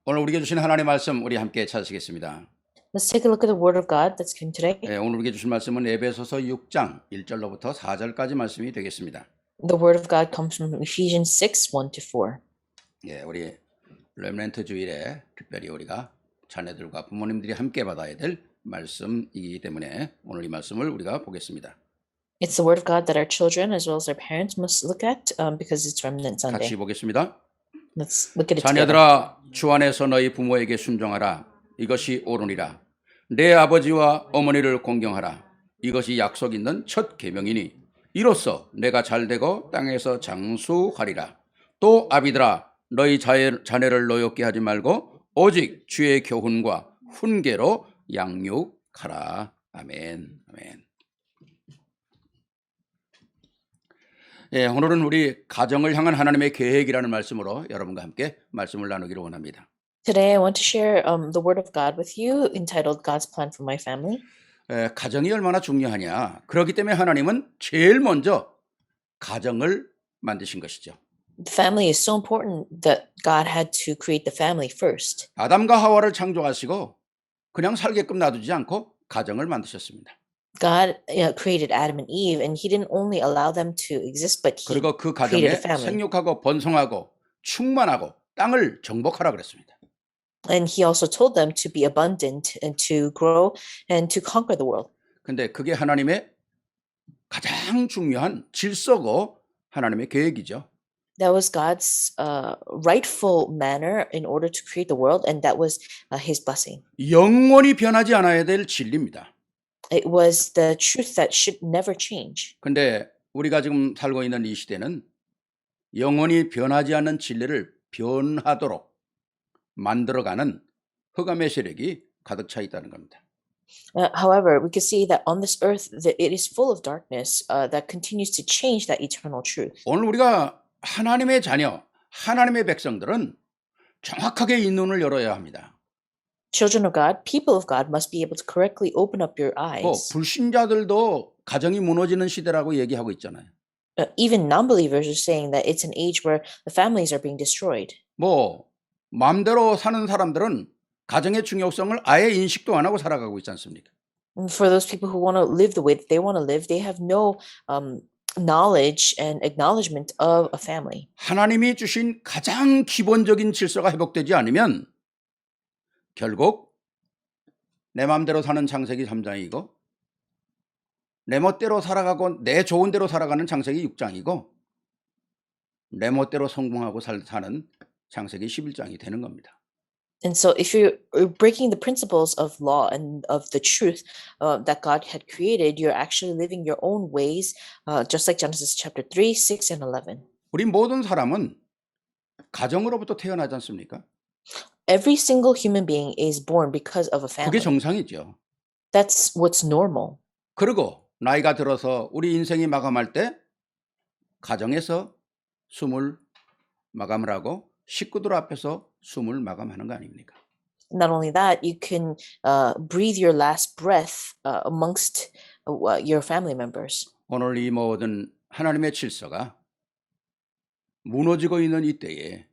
오늘 우리에게 주신 하나님의 말씀 우리 함께 찾으시겠습니다. Let's take a look at the Word of God that's given today. 오늘 우리에게 주신 말씀은 에베소서 6장 1절로부터 4절까지 말씀이 되겠습니다. The Word of God comes from Ephesians 6, 1 to 4. 우리 렘넌트 주일에 특별히 우리가 자녀들과 부모님들이 함께 받아야 될 말씀이기 때문에 오늘 이 말씀을 우리가 보겠습니다. It's the Word of God that our children as well as our parents must look at because it's Remnant Sunday. 같이 보겠습니다. Let's look at it together. 자녀들아 주 안에서 너희 부모에게 순종하라. 이것이 옳으니라. 내 아버지와 어머니를 공경하라. 이것이 약속 있는 첫 계명이니 이로써 내가 잘되고 땅에서 장수하리라. 또 아비들아 너희 자녀를 노엽게 하지 말고 오직 주의 교훈과 훈계로 양육하라. 아멘. 아멘. 오늘은 우리 가정을 향한 하나님의 계획이라는 말씀으로 여러분과 함께 말씀을 나누기를 원합니다. Today I want to share the Word of God with you entitled God's Plan for My Family. 가정이 얼마나 중요하냐. 그렇기 때문에 하나님은 제일 먼저 가정을 만드신 것이죠. The family is so important that God had to create the family first. 아담과 하와를 창조하시고 그냥 살게끔 놔두지 않고 가정을 만드셨습니다. God created Adam and Eve, and He didn't only allow them to exist, but He 그리고 그 created 가정에 a family. 생육하고 번성하고 충만하고 땅을 정복하라 그랬습니다. And He also told them to be abundant and to grow and to conquer the world. 근데 그게 하나님의 가장 중요한 질서고 하나님의 계획이죠. That was God's rightful manner in order to create the world, and that was His blessing. 영원히 변하지 않아야 될 진리입니다. It was the truth that should never change. 근데 우리가 지금 살고 있는 이 시대는 영원히 변하지 않는 진리를 변하도록 만들어가는 흑암의 세력이 가득 차 있다는 겁니다. However, we can see that on this earth, that it is full of darkness that continues to change that eternal truth. 오늘 우리가 하나님의 자녀, 하나님의 백성들은 정확하게 이 눈을 열어야 합니다. Children of God, people of God must be able to correctly open up your eyes. 불신자들도 가정이 무너지는 시대라고 얘기하고 있잖아요. Even non-believers are saying that it's an age where the families are being destroyed. 마음대로 사는 사람들은 가정의 중요성을 아예 인식도 안 하고 살아가고 있지 않습니까? And for those people who want to live the way that they want to live, they have no knowledge and acknowledgement of a family. 하나님이 주신 가장 기본적인 질서가 회복되지 않으면 결국 내 마음대로 사는 창세기 3장이고 내 멋대로 살아가고 내 좋은 대로 살아가는 창세기 6장이고 내 멋대로 성공하고 사는 창세기 11장이 되는 겁니다. And so if you're breaking the principles of law and of the truth that God had created, you're actually living your own ways, just like Genesis chapter 3, 6, and 11. 우리 모든 사람은 가정으로부터 태어나지 않습니까? Every single human being is born because of a 그게 family. 정상이죠. That's what's normal. 그리고 나이가 들어서 우리 인생이 마감할 때 가정에서 숨을 마감을 하고 식구들 앞에서 숨을 마감하는 거 아닙니까? Not only that, you can breathe your last breath amongst your family members. 오늘 이 모든 하나님의 질서가 무너지고 있는 이때에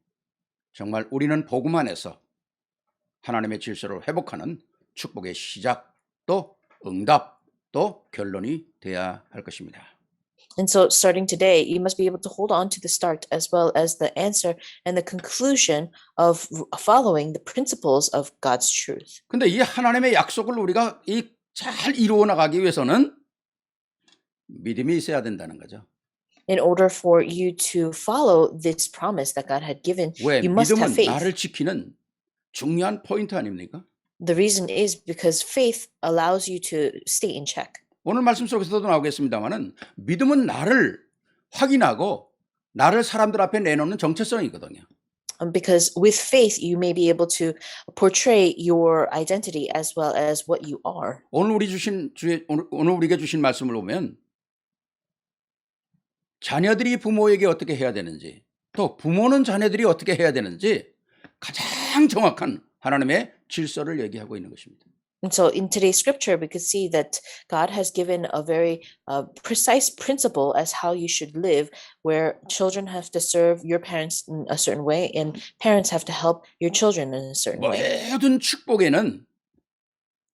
정말 우리는 복음 안에서 하나님의 질서를 회복하는 축복의 시작 또 응답 또 결론이 돼야 할 것입니다. And so starting today, you must be able to hold on to the start as well as the answer and the conclusion of following the principles of God's truth. 근데 이 하나님의 약속을 우리가 잘 이루어 나가기 위해서는 믿음이 있어야 된다는 거죠. In order for you to follow this promise that God had given, 왜? you must have 믿음은 faith. 나를 지키는 중요한 포인트 아닙니까? The reason is because faith allows you to stay in check. 오늘 말씀 속에서도 나오겠습니다만은 믿음은 나를 확인하고 나를 사람들 앞에 내놓는 정체성이거든요. Because with faith, you may be able to portray your identity as well as what you are. 오늘 우리에게 주신 말씀을 보면 자녀들이 부모에게 어떻게 해야 되는지 또 부모는 자녀들이 어떻게 해야 되는지 가장 정확한 하나님의 질서를 얘기하고 있는 것입니다. And so in today's scripture, we could see that God has given a very precise principle as how you should live, where children have to serve your parents in a certain way, and parents have to help your children in a certain way. 모든 축복에는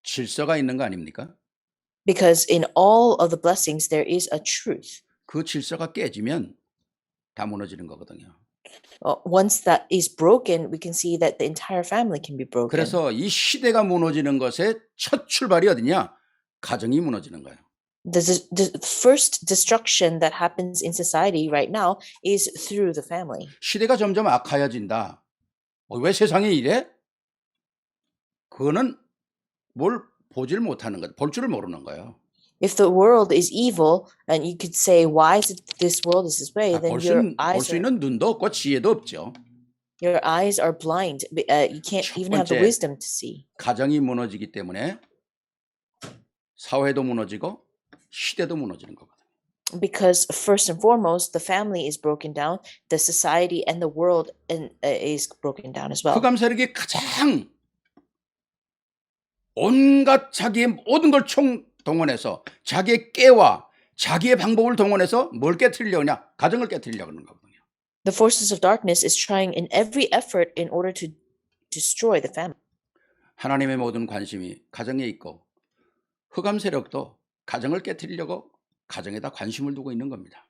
질서가 있는 거 아닙니까? Because in all of the blessings, there is a truth. 그 질서가 깨지면 다 무너지는 거거든요. Once that is broken, we can see that the entire family can be broken. 그래서 이 시대가 무너지는 것의 첫 출발이 어디냐? 가정이 무너지는 거예요. The first destruction that happens in society right now is through the family. 시대가 점점 악화해진다. 왜 세상이 이래? 그거는 뭘 보질 못하는 거예요. 볼 줄을 모르는 거예요. If the world is evil, and you could say, why is it this world is this way? Then 볼 your 수 있는 눈도 없고 지혜도 없죠. eyes are blind. You can't 첫 even have the 번째, wisdom to see. 가정이 무너지기 때문에 사회도 무너지고 시대도 무너지는 거거든요. Because first and foremost, the family is broken down, the society and the world is broken down as well. 흑암 세력이 가장 온갖 자기의 모든 걸 총동원해서 자기의 깨와 자기의 방법을 동원해서 뭘 깨트리려고 하냐? 가정을 깨트리려고 하는 거거든요. The forces of darkness is trying in every effort in order to destroy the family. 하나님의 모든 관심이 가정에 있고 흑암 세력도 가정을 깨트리려고 가정에다 관심을 두고 있는 겁니다.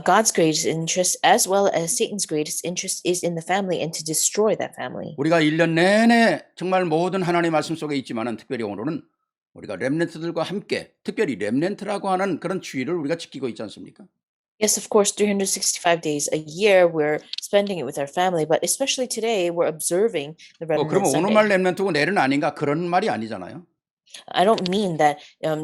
God's greatest interest as well as Satan's greatest interest is in the family and to destroy that family. 우리가 1년 내내 정말 모든 하나님의 말씀 속에 있지만은 특별히 오늘은 우리가 렘넌트들과 함께 특별히 렘넌트라고 하는 그런 주의를 우리가 지키고 있지 않습니까? Yes, of course, 365 days a year we're spending it with our family, but especially today we're observing the Remnant 그러면 Sunday. 오늘만 렘넌트고 내일은 아닌가 그런 말이 아니잖아요. I don't mean that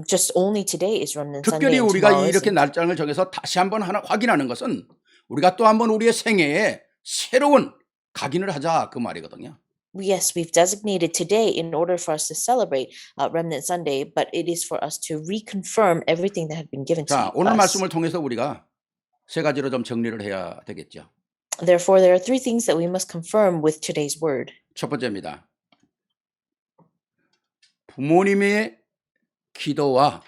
just only today is Remnant Sunday 특별히 and 우리가 tomorrow 이렇게 isn't. 날짜를 정해서 다시 한번 확인하는 것은 우리가 또 한번 우리의 생애에 새로운 각인을 하자 그 말이거든요. Yes, we've designated today in order for us to celebrate Remnant Sunday, but it is for us to reconfirm everything that had been given to 자, 오늘 us. 말씀을 통해서 우리가 세 가지로 좀 정리를 해야 되겠죠. Therefore, there are three things that we must confirm with today's word. 첫 번째입니다. 부모님의 기도와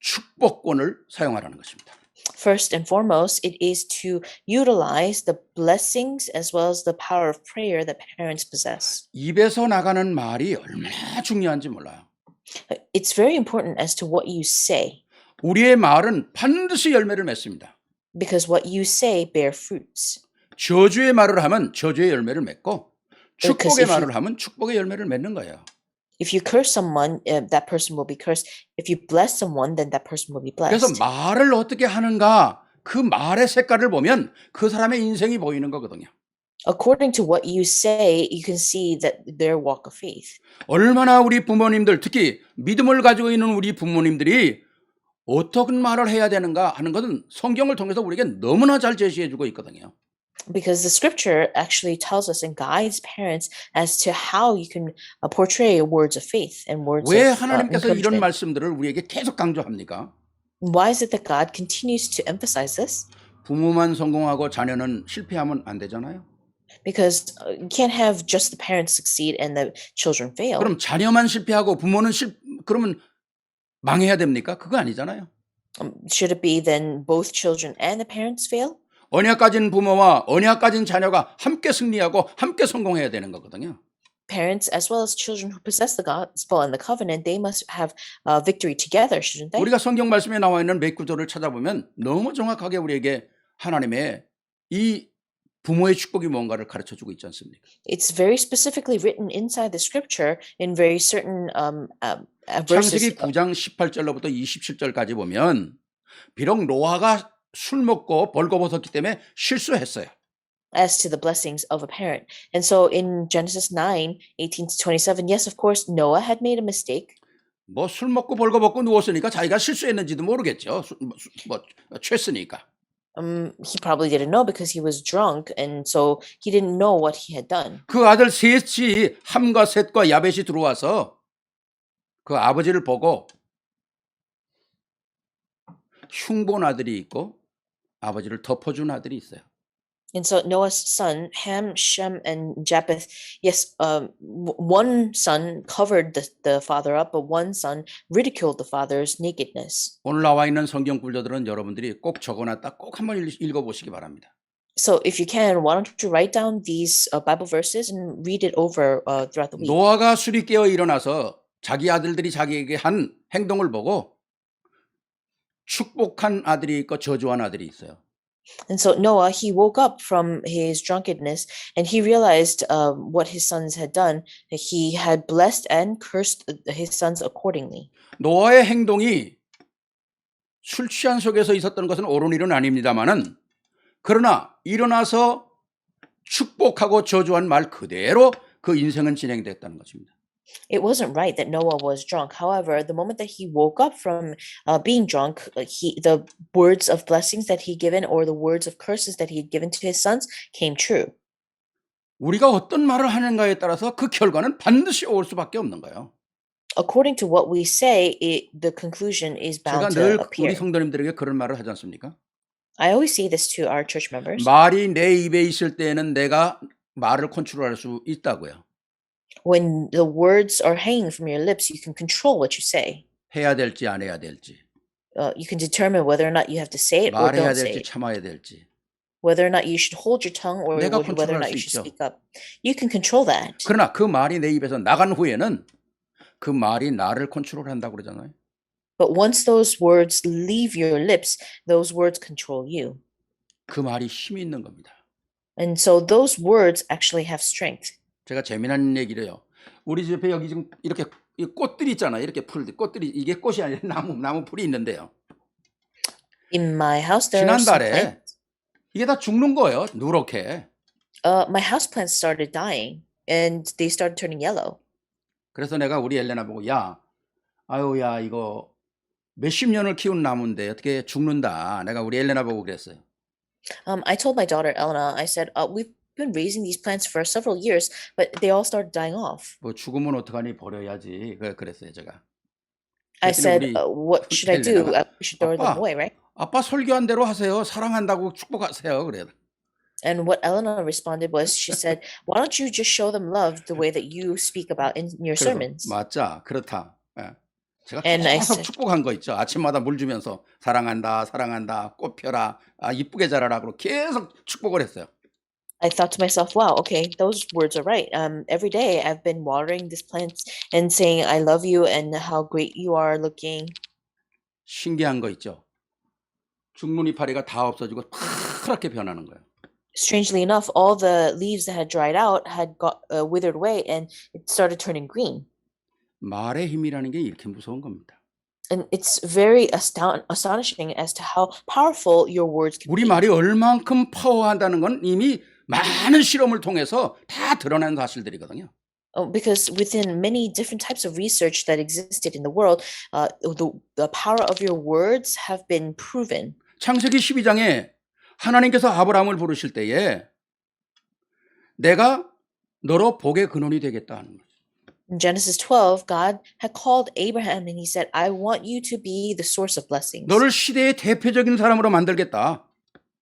축복권을 사용하라는 것입니다. First and foremost, it is to utilize the blessings as well as the power of prayer that parents possess. 입에서 나가는 말이 얼마나 중요한지 몰라요. It's very important as to what you say, 우리의 말은 반드시 열매를 맺습니다. because what you say bear fruits. 저주의 말을 하면 저주의 열매를 맺고 축복의 if you- 말을 하면 축복의 열매를 맺는 거예요. If you curse someone, that person will be cursed. If you bless someone, then that person will be 그래서 blessed. 말을 어떻게 하는가 그 말의 색깔을 보면 그 사람의 인생이 보이는 거거든요. According to what you say, you can see that their walk of faith. 얼마나 우리 부모님들 특히 믿음을 가지고 있는 우리 부모님들이 어떤 말을 해야 되는가 하는 것은 성경을 통해서 우리에게 너무나 잘 제시해 주고 있거든요. Because the scripture actually tells us and guides parents as to how you can portray words of faith and words 왜 of 하나님께서 이런 encouragement. 말씀들을 우리에게 계속 강조합니까? Why is it that God continues to emphasize this? 부모만 성공하고 자녀는 실패하면 안 되잖아요. Because you can't have just the parents succeed and the children fail. 그럼 자녀만 실패하고 부모는 그러면 망해야 됩니까? 그거 아니잖아요. Should it be then both children and the parents fail? 언약 가진 부모와 언약 가진 자녀가 함께 승리하고 함께 성공해야 되는 거거든요. Parents as well as children who possess the gospel and the covenant, they must have victory together, shouldn't they? 우리가 성경 말씀에 나와 있는 몇 구절을 찾아보면 너무 정확하게 우리에게 하나님의 이 부모의 축복이 뭔가를 가르쳐 주고 있지 않습니까? It's very specifically written inside the scripture in very certain verses. 창세기 9장 18절로부터 27절까지 보면 비록 노아가 술 먹고 벌거벗었기 때문에 실수했어요. As to the blessings of a parent. And so in Genesis 9, 18 to 27, yes, of course, Noah had made a mistake. 뭐 술 먹고 벌거벗고 누웠으니까 자기가 실수했는지도 모르겠죠. 취했으니까. He probably didn't know because he was drunk, and so he didn't know what he had done. 그 아들 셋이 함과 셋과 야벳이 들어와서 그 아버지를 보고 흉본 아들이 있고 아버지를 덮어준 아들이 있어요. And so Noah's son, Ham, Shem, and Japheth, yes, one son covered the father up, but one son ridiculed the father's nakedness. 오늘 나와 있는 성경 구절들은 여러분들이 꼭 적어놨다 꼭 한번 읽어보시기 바랍니다. So if you can, why don't you write down these Bible verses and read it over throughout the week? 노아가 술이 깨어 일어나서 자기 아들들이 자기에게 한 행동을 보고 축복한 아들이 있고 저주한 아들이 있어요. And so Noah, he woke up from his drunkenness and he realized what his sons had done. He had blessed and cursed his sons accordingly. 노아의 행동이 술 취한 속에서 있었던 것은 옳은 일은 아닙니다만은 그러나 일어나서 축복하고 저주한 말 그대로 그 인생은 진행됐다는 것입니다. It wasn't right that Noah was drunk. However, the moment that he woke up from being drunk, the words of blessings that he given or the words of curses that he had given to his sons came true. 우리가 어떤 말을 하는가에 따라서 그 결과는 반드시 올 수밖에 없는 거예요. According to what we say, the conclusion is 제가 bound 늘 to appear. 우리 성도님들에게 그런 말을 하지 않습니까? I always say this to our church members. 말이 내 입에 있을 때에는 내가 말을 컨트롤할 수 있다고요. When the words are hanging from your lips, you can control what you say. 해야 될지 안 해야 될지, You can determine whether or not you have to say it or 말해야 don't say 될지 it. 참아야 될지. Whether or not you should hold your tongue or 내가 whether or 컨트롤할 not you 수 should 있죠. speak up. You can control that. 그러나 그 말이 내 입에서 나간 후에는 그 말이 나를 컨트롤한다고 그러잖아요. But once those words leave your lips, those words control you. 그 말이 힘이 있는 겁니다. And so those words actually have strength. 제가 재미난 얘기를요. 우리 집 옆에 여기 지금 이렇게 이 꽃들이 있잖아요. 이렇게 꽃들이 이게 꽃이 아니라 나무 풀이 있는데요. In my house, there are some 지난달에 plants. 이게 다 죽는 거예요. 누렇게. My houseplants started dying and they started turning yellow. 그래서 내가 우리 엘레나 보고 야 이거 몇십 년을 키운 나무인데 어떻게 죽는다. 내가 우리 엘레나 보고 그랬어요. I told my daughter Elena, I said, we've been raising these plants for several years, but they all started dying off. 뭐 죽으면 어떡하니 버려야지. 그랬어요 제가. I 그랬더니 said, 우리 what should I do? 엘레나가 We should throw them 아빠, away, right? 아빠 설교한 대로 하세요. 사랑한다고 축복하세요. 그래요. And what Elena responded was, she said, why don't you just show them love the way that you speak about in your 그래서 sermons? 맞자 그렇다. 예. 제가 And I 계속 said- 축복한 거 있죠. 아침마다 물 주면서 사랑한다 꽃 펴라 이쁘게 자라라 고 계속 축복을 했어요. I thought to myself, wow, okay, those words are right. Every day I've been watering these plants and saying, I love you and how great you are looking. 신기한 거 있죠. 죽는 이파리가 다 없어지고 파랗게 변하는 거예요. Strangely enough, all the leaves that had dried out had got withered away and it started turning green. 말의 힘이라는 게 이렇게 무서운 겁니다. And it's very astonishing as to how powerful your words can 우리 be. 말이 얼만큼 파워한다는 건 이미 많은 실험을 통해서 다 드러난 사실들이거든요. Because within many different types of research that existed in the world, the power of your words have been proven. 창세기 12장에 하나님께서 아브라함을 부르실 때에 내가 너로 복의 근원이 되겠다 하는 거죠. In Genesis 12, God had called Abraham and he said, I want you to be the source of blessings. 너를 시대의 대표적인 사람으로 만들겠다.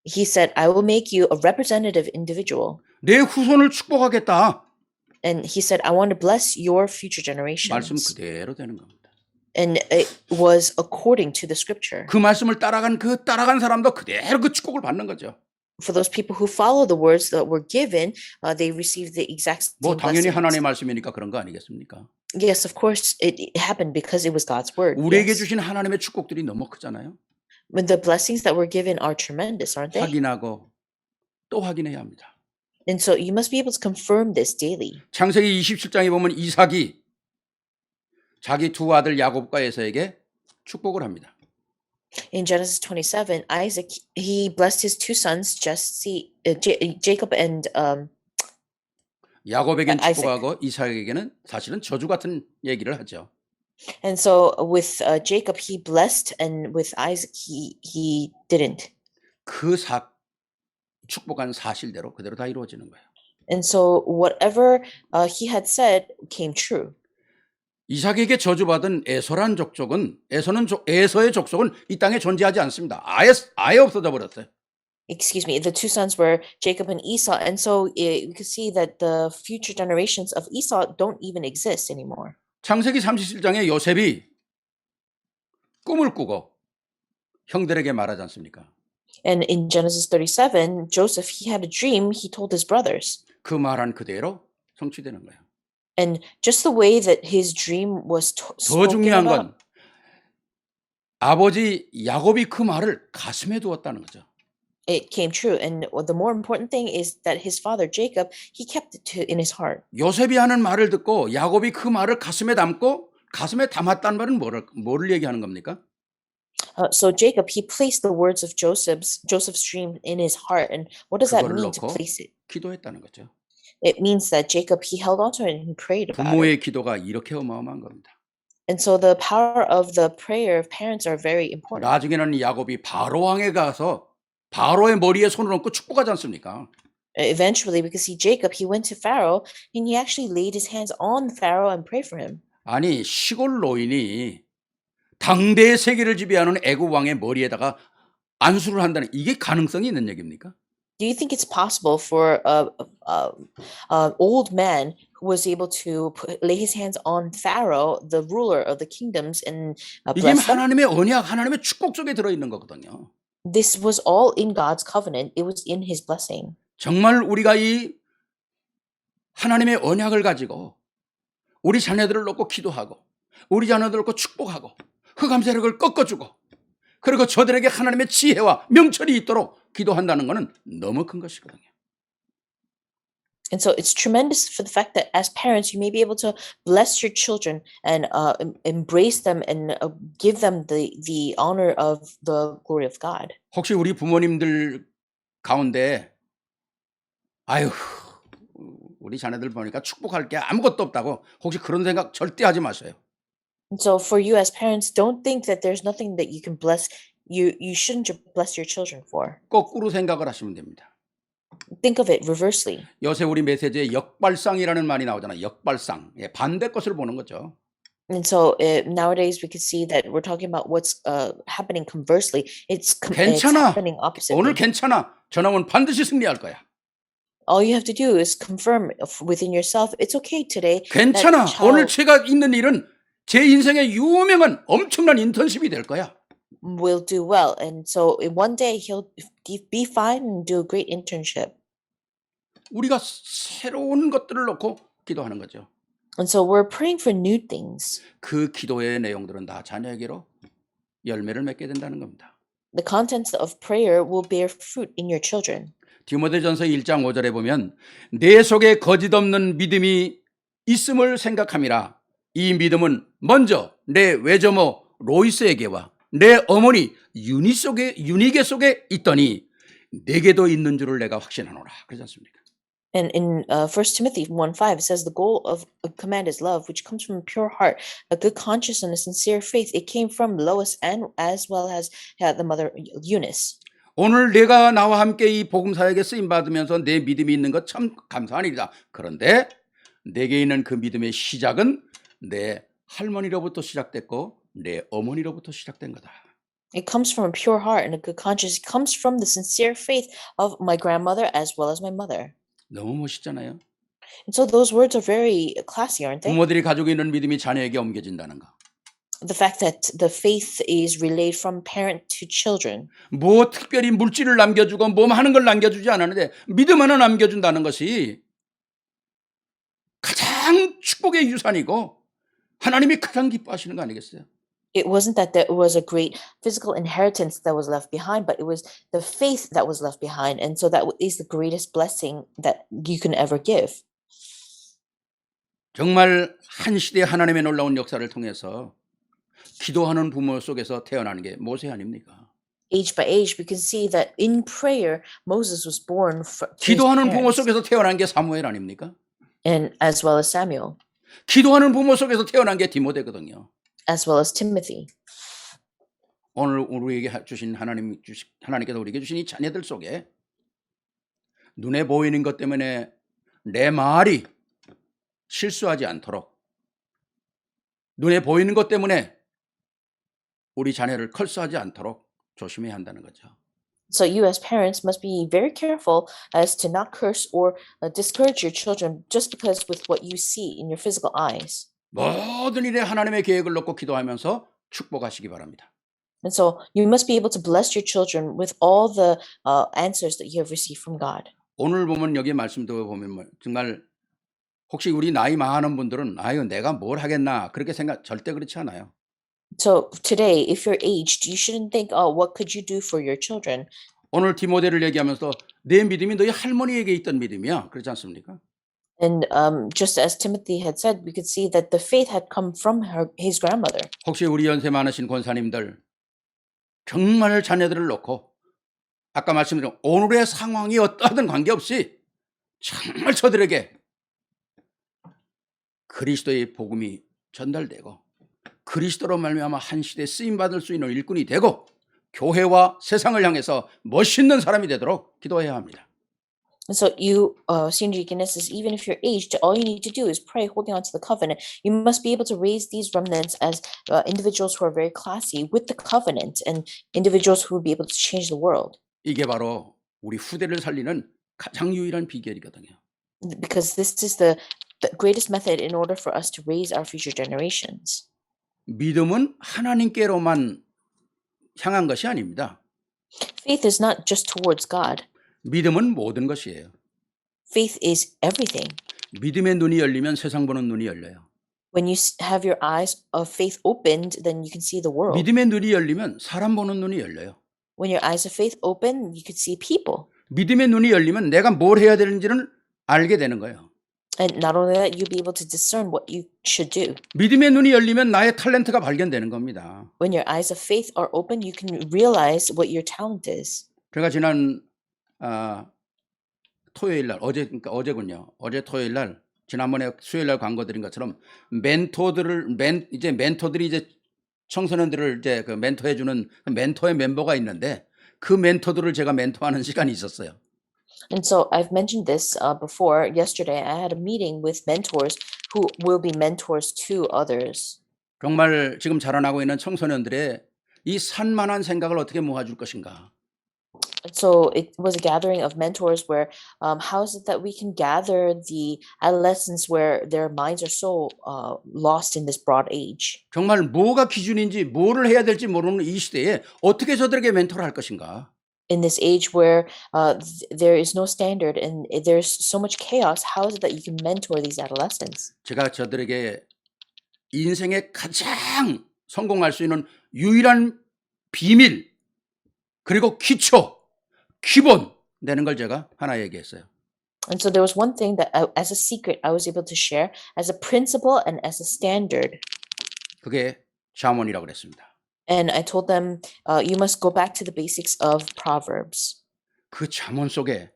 He said, I will make you a representative individual. 내 후손을 축복하겠다. And he said, I want to bless your future 말씀 generations. 그대로 되는 겁니다. And it was according to the scripture. 그 말씀을 따라간 사람도 그대로 그 축복을 받는 거죠. For those people who follow the words that were given, they received the exact 뭐 same 당연히 하나님의 blessings. 말씀이니까 그런 거 아니겠습니까? Yes, of course, it happened because it was God's word. 우리에게 Yes. 주신 하나님의 축복들이 너무 크잖아요. But the blessings that were given are tremendous, aren't they? 확인하고 또 확인해야 합니다. And so you must be able to confirm this daily. 창세기 27장에 보면 이삭이 자기 두 아들 야곱과 에서에게 축복을 합니다. In Genesis 27, Isaac, he blessed his two sons, Jacob and 야곱에겐 Isaac. 축복하고 이삭에게는 사실은 저주 같은 얘기를 하죠. And so with Jacob, he blessed, and with Isaac, he didn't. 그 축복한 사실대로 그대로 다 이루어지는 거예요. And so whatever he had said came true. 이삭에게 저주받은 에서란 족속은 에서의 족속은 이 땅에 존재하지 않습니다. 아예 없어져 버렸어요. excuse me, the two sons were Jacob and Esau. And so we could see that the future generations of Esau don't even exist anymore. 창세기 37장에 요셉이 꿈을 꾸고 형들에게 말하지 않습니까? And in Genesis 37, Joseph, he had a dream, he told his brothers. 그 말한 그대로 성취되는 거예요. And just the way that his dream was 더 spoken 중요한 about, 건 아버지 야곱이 그 말을 가슴에 두었다는 거죠. it came true. And the more important thing is that his father Jacob, he kept it in his heart. 요셉이 하는 말을 듣고 야곱이 그 말을 가슴에 담고 가슴에 담았다는 말은 뭐를 얘기하는 겁니까? So Jacob, he placed the words of Joseph's dream in his heart. And what does that 그거를 mean to 놓고 place it? 기도했다는 거죠. It means that Jacob, he held on to it and he prayed about it. 부모의 기도가 이렇게 어마어마한 겁니다. And so the power of the prayer of parents are very important. 나중에는 야곱이 바로 왕에 가서 바로의 머리에 손을 얹고 축복하지 않습니까? Eventually, we could see Jacob, he went to Pharaoh and he actually laid his hands on Pharaoh and prayed for him. 아니 시골 노인이 당대의 세계를 지배하는 애굽 왕의 머리에다가 안수를 한다는 이게 가능성이 있는 얘기입니까? Do you think it's possible for a old man who was able to lay his hands on Pharaoh, the ruler of the kingdoms, and 이게 bless them? 하나님의 언약, 하나님의 축복 속에 들어있는 거거든요. This was all in God's covenant. It was in his blessing. 정말 우리가 이 하나님의 언약을 가지고 우리 자녀들을 놓고 기도하고 우리 자녀들을 놓고 축복하고 흑암 세력을 꺾어주고 그리고 저들에게 하나님의 지혜와 명철이 있도록 기도한다는 것은 너무 큰 것이거든요. And so it's tremendous for the fact that as parents, you may be able to bless your children and embrace them and give them the honor of the glory of God. 혹시 우리 부모님들 가운데 아유 우리 자녀들 보니까 축복할 게 아무것도 없다고 혹시 그런 생각 절대 하지 마세요. And so for you as parents, don't think that there's nothing that you can bless. You shouldn't bless your children for. 거꾸로 생각을 하시면 됩니다. Think of it reversely. 요새 우리 메시지에 역발상이라는 말이 나오잖아요. 역발상. 예, 반대 것을 보는 거죠. And so nowadays we could see that we're talking about what's happening conversely. It's 괜찮아. happening oppositely. 오늘 괜찮아. 저놈은 반드시 승리할 거야. All you have to do is confirm within yourself, it's okay today. 괜찮아. that 오늘 child 제가 있는 일은 제 인생의 유명한 엄청난 인턴십이 될 거야. will do well. And so in one day he'll be fine and do a great internship. 우리가 새로운 것들을 놓고 기도하는 거죠. And so we're praying for new things. 그 기도의 내용들은 다 자녀에게로 열매를 맺게 된다는 겁니다. The contents of prayer will bear fruit in your children. 디모데전서 1장 5절에 보면 내 속에 거짓 없는 믿음이 있음을 생각함이라. 이 믿음은 먼저 내 외조모 로이스에게와 내 어머니 유니게 속에 있더니 내게도 있는 줄을 내가 확신하노라. 그러지 않습니까? And in 1 Timothy 1:5, it says the goal of a command is love, which comes from a pure heart, a good conscience, and a sincere faith. It came from Lois and as well as the mother Eunice. 오늘 내가 나와 함께 이 복음 사역에 쓰임 받으면서 내 믿음이 있는 것 참 감사한 일이다. 그런데 내게 있는 그 믿음의 시작은 내 할머니로부터 시작됐고 내 어머니로부터 시작된 거다. It comes from a pure heart and a good conscience. It comes from the sincere faith of my grandmother as well as my mother. 너무 멋있잖아요. And so those words are very classy, aren't they? 부모들이 가지고 있는 믿음이 자녀에게 옮겨진다는 거. The fact that the faith is relayed from parent to children. 뭐 특별히 물질을 남겨주고 뭐 하는 걸 남겨주지 않았는데 믿음 하나 남겨준다는 것이 가장 축복의 유산이고 하나님이 가장 기뻐하시는 거 아니겠어요? It wasn't that there was a great physical inheritance that was left behind, but it was the faith that was left behind. And so that is the greatest blessing that you can ever give. 정말 한 시대 하나님의 놀라운 역사를 통해서 기도하는 부모 속에서 태어나는 게 모세 아닙니까? Age by age, we can see that in prayer, Moses was born to his 기도하는 부모 parents, 속에서 태어난 게 사무엘 아닙니까? and as well as Samuel, 기도하는 부모 속에서 태어난 게 디모데거든요. as well as Timothy. 오늘 우리에게 주신 하나님께서 우리에게 주신 이 자녀들 속에 눈에 보이는 것 때문에 내 말이 실수하지 않도록 눈에 보이는 것 때문에 우리 자녀를 컬스하지 않도록 조심해야 한다는 거죠. So you as parents must be very careful as to not curse or discourage your children just because with what you see in your physical eyes. 모든 일에 하나님의 계획을 놓고 기도하면서 축복하시기 바랍니다. And so you must be able to bless your children with all the answers that you have received from God. 오늘 보면 여기 말씀도 보면 정말 혹시 우리 나이 많은 분들은 아유 내가 뭘 하겠나 그렇게 생각 절대 그렇지 않아요. So today, if you're aged, you shouldn't think, oh, what could you do for your children? 오늘 디모데를 얘기하면서 내 믿음이 너희 할머니에게 있던 믿음이야. 그렇지 않습니까? And just as Timothy had said, we could see that the faith had come from his grandmother. 혹시 우리 연세 많으신 권사님들 정말 자녀들을 놓고 아까 말씀드린 오늘의 상황이 어떠하든 관계없이 정말 저들에게 그리스도의 복음이 전달되고 그리스도로 말미암아 한 시대에 쓰임 받을 수 있는 일꾼이 되고 교회와 세상을 향해서 멋있는 사람이 되도록 기도해야 합니다. And so you, senior deaconesses, even if you're aged, all you need to do is pray, holding on to the covenant. You must be able to raise these remnants as individuals who are very classy with the covenant and individuals who will be able to change the world. 이게 바로 우리 후대를 살리는 가장 유일한 비결이거든요. Because this is the greatest method in order for us to raise our future generations. 믿음은 하나님께로만 향한 것이 아닙니다. Faith is not just towards God. 믿음은 모든 것이에요. Faith is everything. 믿음의 눈이 열리면 세상 보는 눈이 열려요. When you have your eyes of faith opened, then you can see the world. 믿음의 눈이 열리면 사람 보는 눈이 열려요. When your eyes of faith open, you could see people. 믿음의 눈이 열리면 내가 뭘 해야 되는지는 알게 되는 거예요. And not only that, you'll be able to discern what you should do. 믿음의 눈이 열리면 나의 탤런트가 발견되는 겁니다. When your eyes of faith are open, you can realize what your talent is. 제가 지난 토요일 날 그러니까 어제군요. 어제 토요일 날 지난번에 수요일 날 광고 드린 것처럼 멘토들이 이제 청소년들을 이제 그 멘토해 주는 멘토의 멤버가 있는데 그 멘토들을 제가 멘토하는 시간이 있었어요. And so I've mentioned this before. Yesterday, I had a meeting with mentors who will be mentors to others. 정말 지금 자라나고 있는 청소년들의 이 산만한 생각을 어떻게 모아줄 것인가. So it was a gathering of mentors where how is it that we can gather the adolescents where their minds are so lost in this broad age? 정말 뭐가 기준인지 뭐를 해야 될지 모르는 이 시대에 어떻게 저들에게 멘토를 할 것인가. In this age where there is no standard and there's so much chaos, how is it that you can mentor these adolescents? 제가 저들에게 인생의 가장 성공할 수 있는 유일한 비밀 그리고 기초 기본 되는 걸 제가 하나 얘기했어요. And so there was one thing that as a secret I was able to share as a principle and as a standard. 그게 잠언이라고 그랬습니다. And I told them, you must go back to the basics of Proverbs. 그 잠언 속에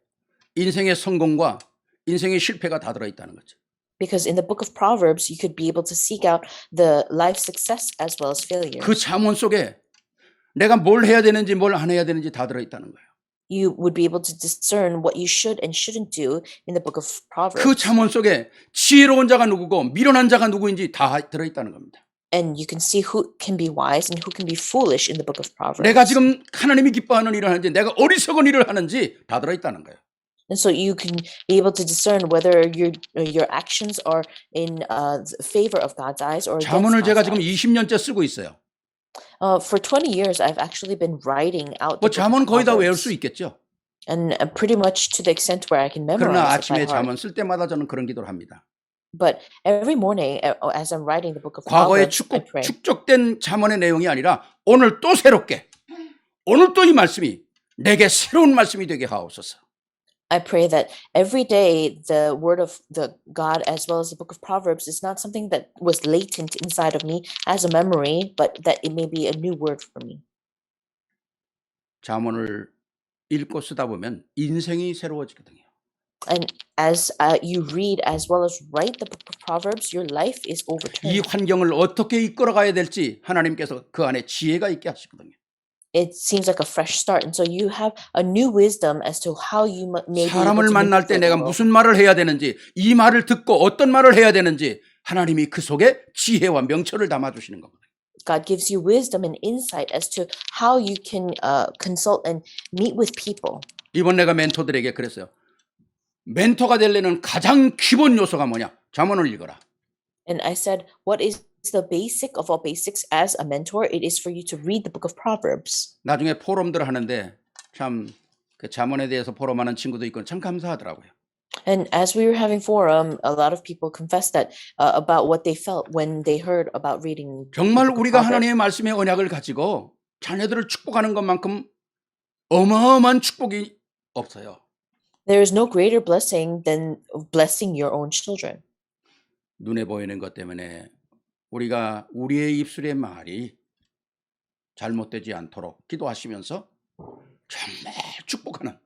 인생의 성공과 인생의 실패가 다 들어있다는 거죠. Because in the book of Proverbs, you could be able to seek out the life success as well as failure. 그 잠언 속에 내가 뭘 해야 되는지 뭘 안 해야 되는지 다 들어있다는 거예요. You would be able to discern what you should and shouldn't do in the book of Proverbs. 그 잠언 속에 지혜로운 자가 누구고 미련한 자가 누구인지 다 들어있다는 겁니다. And you can see who can be wise and who can be foolish in the book of Proverbs. 내가 지금 하나님이 기뻐하는 일을 하는지 내가 어리석은 일을 하는지 다 들어있다는 거예요. And so you can be able to discern whether your actions are in favor of God's eyes or against 잠언을 제가 God's 지금 eyes. 20년째 쓰고 있어요. For 20 years, I've actually been writing out 뭐 the book 잠언 of 거의 다 외울 수 Proverbs. 있겠죠. And pretty much to the extent where I can 그러나 memorize it by 아침에 heart. 잠언 쓸 때마다 저는 그런 기도를 합니다. But every morning, as I'm writing the book of 과거에 Proverbs, I pray. 축적된 잠언의 내용이 아니라 오늘 또 새롭게 오늘 또 이 말씀이 내게 새로운 말씀이 되게 하옵소서. I pray that every day the word of the God as well as the book of Proverbs is not something that was latent inside of me as a memory, but that it may be a new word for me. 잠언을 읽고 쓰다 보면 인생이 새로워지거든요. And as you read as well as write the book of Proverbs, your life is 이 overturned. 환경을 어떻게 이끌어가야 될지 하나님께서 그 안에 지혜가 있게 하시거든요. It seems like a fresh start, and so you have a new wisdom as to how you may be able 사람을 to 만날 때 manipulate 내가 the world. 무슨 말을 해야 되는지 이 말을 듣고 어떤 말을 해야 되는지 하나님이 그 속에 지혜와 명철을 담아주시는 겁니다. God gives you wisdom and insight as to how you can consult and meet with people. 이번 내가 멘토들에게 그랬어요. 멘토가 되려는 가장 기본 요소가 뭐냐? 잠언을 읽어라. And I said, what is the basic of all basics as a mentor? It is for you to read the book of Proverbs. 나중에 포럼들을 하는데 참 그 잠언에 대해서 포럼하는 친구도 있고 참 감사하더라고요. And as we were having forum, a lot of people confessed that about what they felt when they heard about reading. 정말 the book of 우리가 Proverbs. 하나님의 말씀의 언약을 가지고 자녀들을 축복하는 것만큼 어마어마한 축복이 없어요. There is no greater blessing than blessing your own children. 눈에 보이는 것 때문에 우리가 우리의 입술의 말이 잘못되지 않도록 기도하시면서 정말 축복하는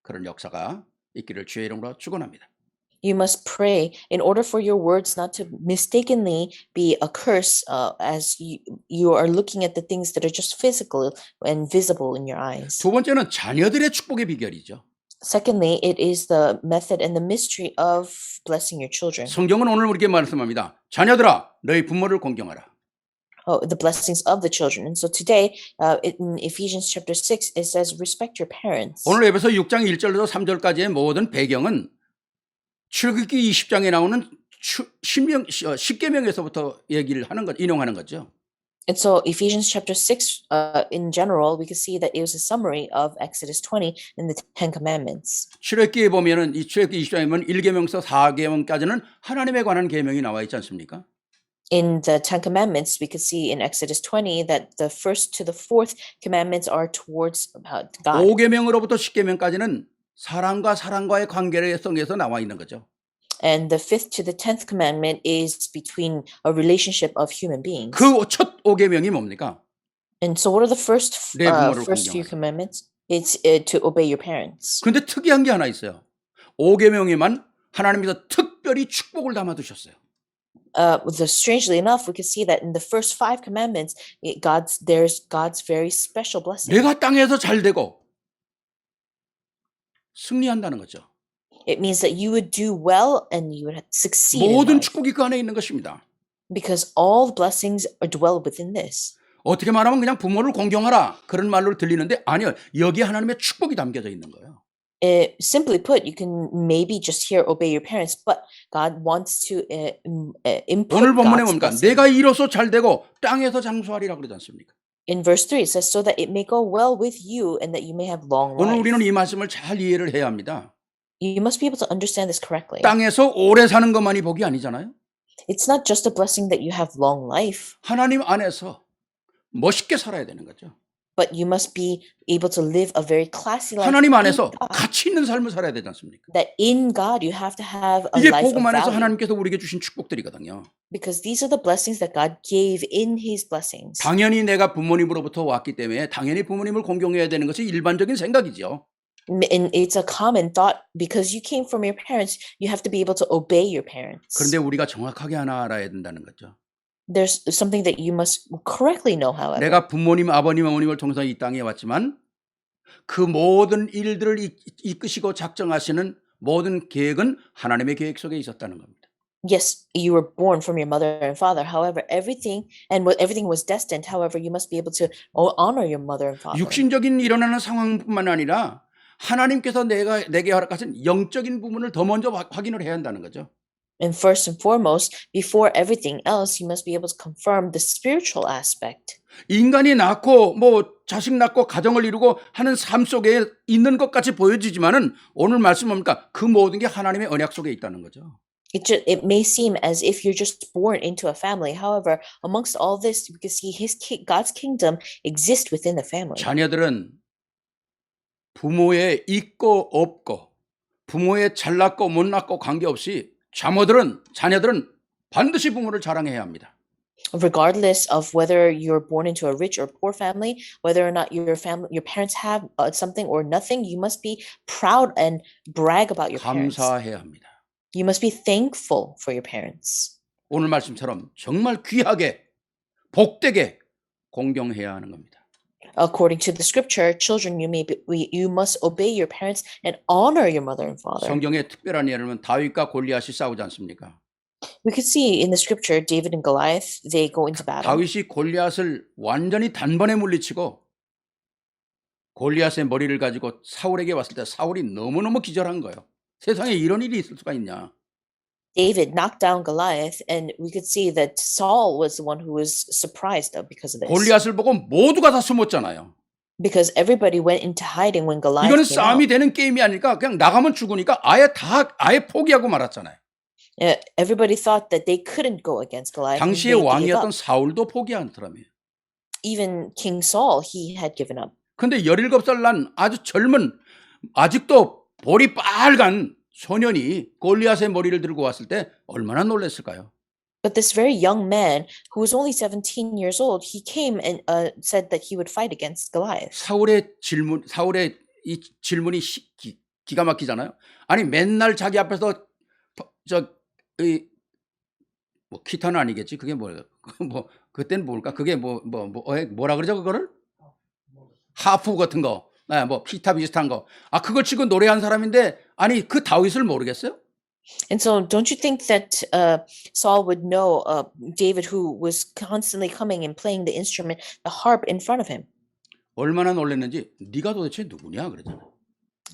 그런 역사가 있기를 주의 이름으로 축원합니다. You must pray in order for your words not to mistakenly be a curse as you are looking at the things that are just physical and visible in your eyes. 두 번째는 자녀들의 축복의 비결이죠. Secondly, it is the method and the mystery of blessing your children. 성경은 오늘 우리에게 말씀합니다. 자녀들아, 너희 부모를 공경하라. The blessings of the children. And so today, in Ephesians chapter 6, it says, respect your parents. 오늘 에베소 6장 1절에서 3절까지의 모든 배경은 출애굽기 20장에 나오는 십계명에서부터 얘기를 하는 것, 인용하는 거죠. And so Ephesians chapter 6, in general, we can see that it was a summary of Exodus 20 and the Ten Commandments. 출애굽기에 보면은 이 출애굽기 20장에 보면 1계명서 4계명까지는 하나님에 관한 계명이 나와 있지 않습니까? In the Ten Commandments, we could see in Exodus 20 that the first to the fourth commandments are towards God. 5계명으로부터 10계명까지는 사랑과 사랑과의 관계성에서 나와 있는 거죠. And the fifth to the 10th commandment is between a relationship of human beings. 그 첫 5계명이 뭡니까? And so what are the first 내 부모를 first few 공경하라. commandments? It's to obey your parents. 근데 특이한 게 하나 있어요. 5계명에만 하나님께서 특별히 축복을 담아 두셨어요. Strangely enough, we can see that in the first 5 commandments, there's God's very special blessing. 내가 땅에서 잘 되고 승리한다는 거죠. It means that you would do well and you would succeed in 모든 life, 축복이 그 안에 있는 것입니다. because all the blessings are dwell within this. 어떻게 말하면 그냥 부모를 공경하라 그런 말로 들리는데 아니요. 여기에 하나님의 축복이 담겨져 있는 거예요. Simply put, you can maybe just hear obey your parents, but God wants to input 오늘 본문에 God's 뭡니까? blessing. 내가 이로써 잘 되고 땅에서 장수하리라 그러지 않습니까? In verse 3, it says, so that it may go well with you and that you may have long 오늘 life. 우리는 이 말씀을 잘 이해를 해야 합니다. You must be able to understand this correctly. 땅에서 오래 사는 것만이 복이 아니잖아요. It's not just a blessing that you have long life, 하나님 안에서 멋있게 살아야 되는 거죠. but you must be able to live a very classy life. 하나님 in 안에서 God. 가치 있는 삶을 살아야 되지 않습니까? That in God you have to have a 이게 life of 복음 안에서 value, 하나님께서 우리에게 주신 축복들이거든요. because these are the blessings that God gave in His blessings. 당연히 내가 부모님으로부터 왔기 때문에 당연히 부모님을 공경해야 되는 것이 일반적인 생각이죠. And it's a common thought, because you came from your parents, you have to be able to obey your parents. 그런데 우리가 정확하게 하나 알아야 된다는 거죠. There's something that you must correctly know, however. 내가 부모님, 아버님, 어머님을 통해서 이 땅에 왔지만 그 모든 일들을 이끄시고 작정하시는 모든 계획은 하나님의 계획 속에 있었다는 겁니다. Yes, you were born from your mother and father. However, everything was destined. However, you must be able to honor your mother and father. 육신적인 일어나는 상황뿐만 아니라 하나님께서 내게 허락하신 영적인 부분을 더 먼저 확인을 해야 한다는 거죠. And first and foremost, before everything else, you must be able to confirm the spiritual aspect. 인간이 낳고 자식 낳고 가정을 이루고 하는 삶 속에 있는 것 같이 보여지지만은 오늘 말씀 뭡니까? 그 모든 게 하나님의 언약 속에 있다는 거죠. It may seem as if you're just born into a family. However, amongst all this, we can see God's kingdom exists within the family. 자녀들은 부모의 있고 없고 부모의 잘났고 못났고 관계없이 자녀들은 반드시 부모를 자랑해야 합니다. Regardless of whether you're born into a rich or poor family, whether or not your parents have something or nothing, you must be proud and brag about your parents. 감사해야 합니다. You must be thankful for your parents. 오늘 말씀처럼 정말 귀하게 복되게 공경해야 하는 겁니다. According to the scripture, children, you must obey your parents and honor your mother and father. 성경의 특별한 예를 들면 다윗과 골리앗이 싸우지 않습니까? We could see in the scripture David and Goliath, they go into battle. 다윗이 골리앗을 완전히 단번에 물리치고 골리앗의 머리를 가지고 사울에게 왔을 때 사울이 너무너무 기절한 거예요. 세상에 이런 일이 있을 수가 있냐. David knocked down Goliath, and we could see that Saul was the one who was surprised because of this. 골리앗을 보고 모두가 다 숨었잖아요. Because everybody went into hiding when Goliath 이거는 came 싸움이 out. 되는 게임이 아니니까 그냥 나가면 죽으니까 아예 포기하고 말았잖아요. Everybody thought that they couldn't go against Goliath. and 당시의 they gave 왕이었던 up. 사울도 포기한 사람이에요. Even King Saul, he had given up. 근데 17살 난 아주 젊은 아직도 볼이 빨간 소년이 골리앗의 머리를 들고 왔을 때 얼마나 놀랐을까요? But this very young man, who was only 17 years old, he came and said that he would fight against Goliath. 사울의 이 질문이 기가 막히잖아요. 아니 맨날 자기 앞에서 뭐 키타는 아니겠지. 그게 뭐예요? 뭐 그때는 뭘까? 그게 뭐라 그러죠 그거를? 하프 같은 거, 뭐 피타 비슷한 거. 그걸 치고 노래한 사람인데 아니 그 다윗을 모르겠어요? And so, don't you think that Saul would know David, who was constantly coming and playing the instrument, the harp, in front of him? 얼마나 놀랐는지 네가 도대체 누구냐 그러잖아요.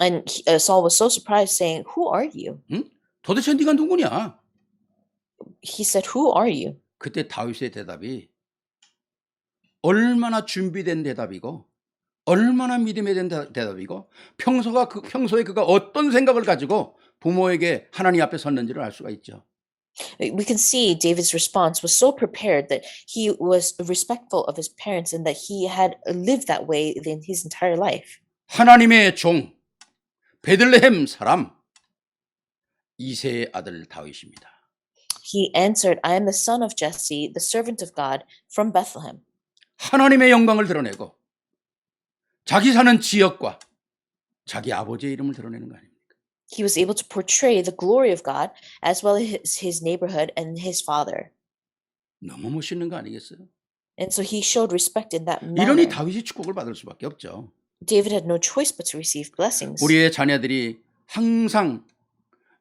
And Saul was so surprised, saying, "Who are you?" 응? 도대체 네가 누구냐? He said, "Who are you?" 그때 다윗의 대답이 얼마나 준비된 대답이고 얼마나 믿음에 된 대답이고 평소에 그가 어떤 생각을 가지고 부모에게 하나님 앞에 섰는지를 알 수가 있죠. We can see David's response was so prepared that he was respectful of his parents and that he had lived that way in his entire life. 하나님의 종 베들레헴 사람 이새의 아들 다윗입니다. He answered, "I am the son of Jesse, the servant of God, from Bethlehem." 하나님의 영광을 드러내고 자기 사는 지역과 자기 아버지의 이름을 드러내는 거 아닙니까? He was able to portray the glory of God as well as his neighborhood and his father. 너무 멋있는 거 아니겠어요? And so he showed respect in that 이러니 manner. 다윗이 축복을 받을 수밖에 없죠. David had no choice but to receive blessings. 우리의 자녀들이 항상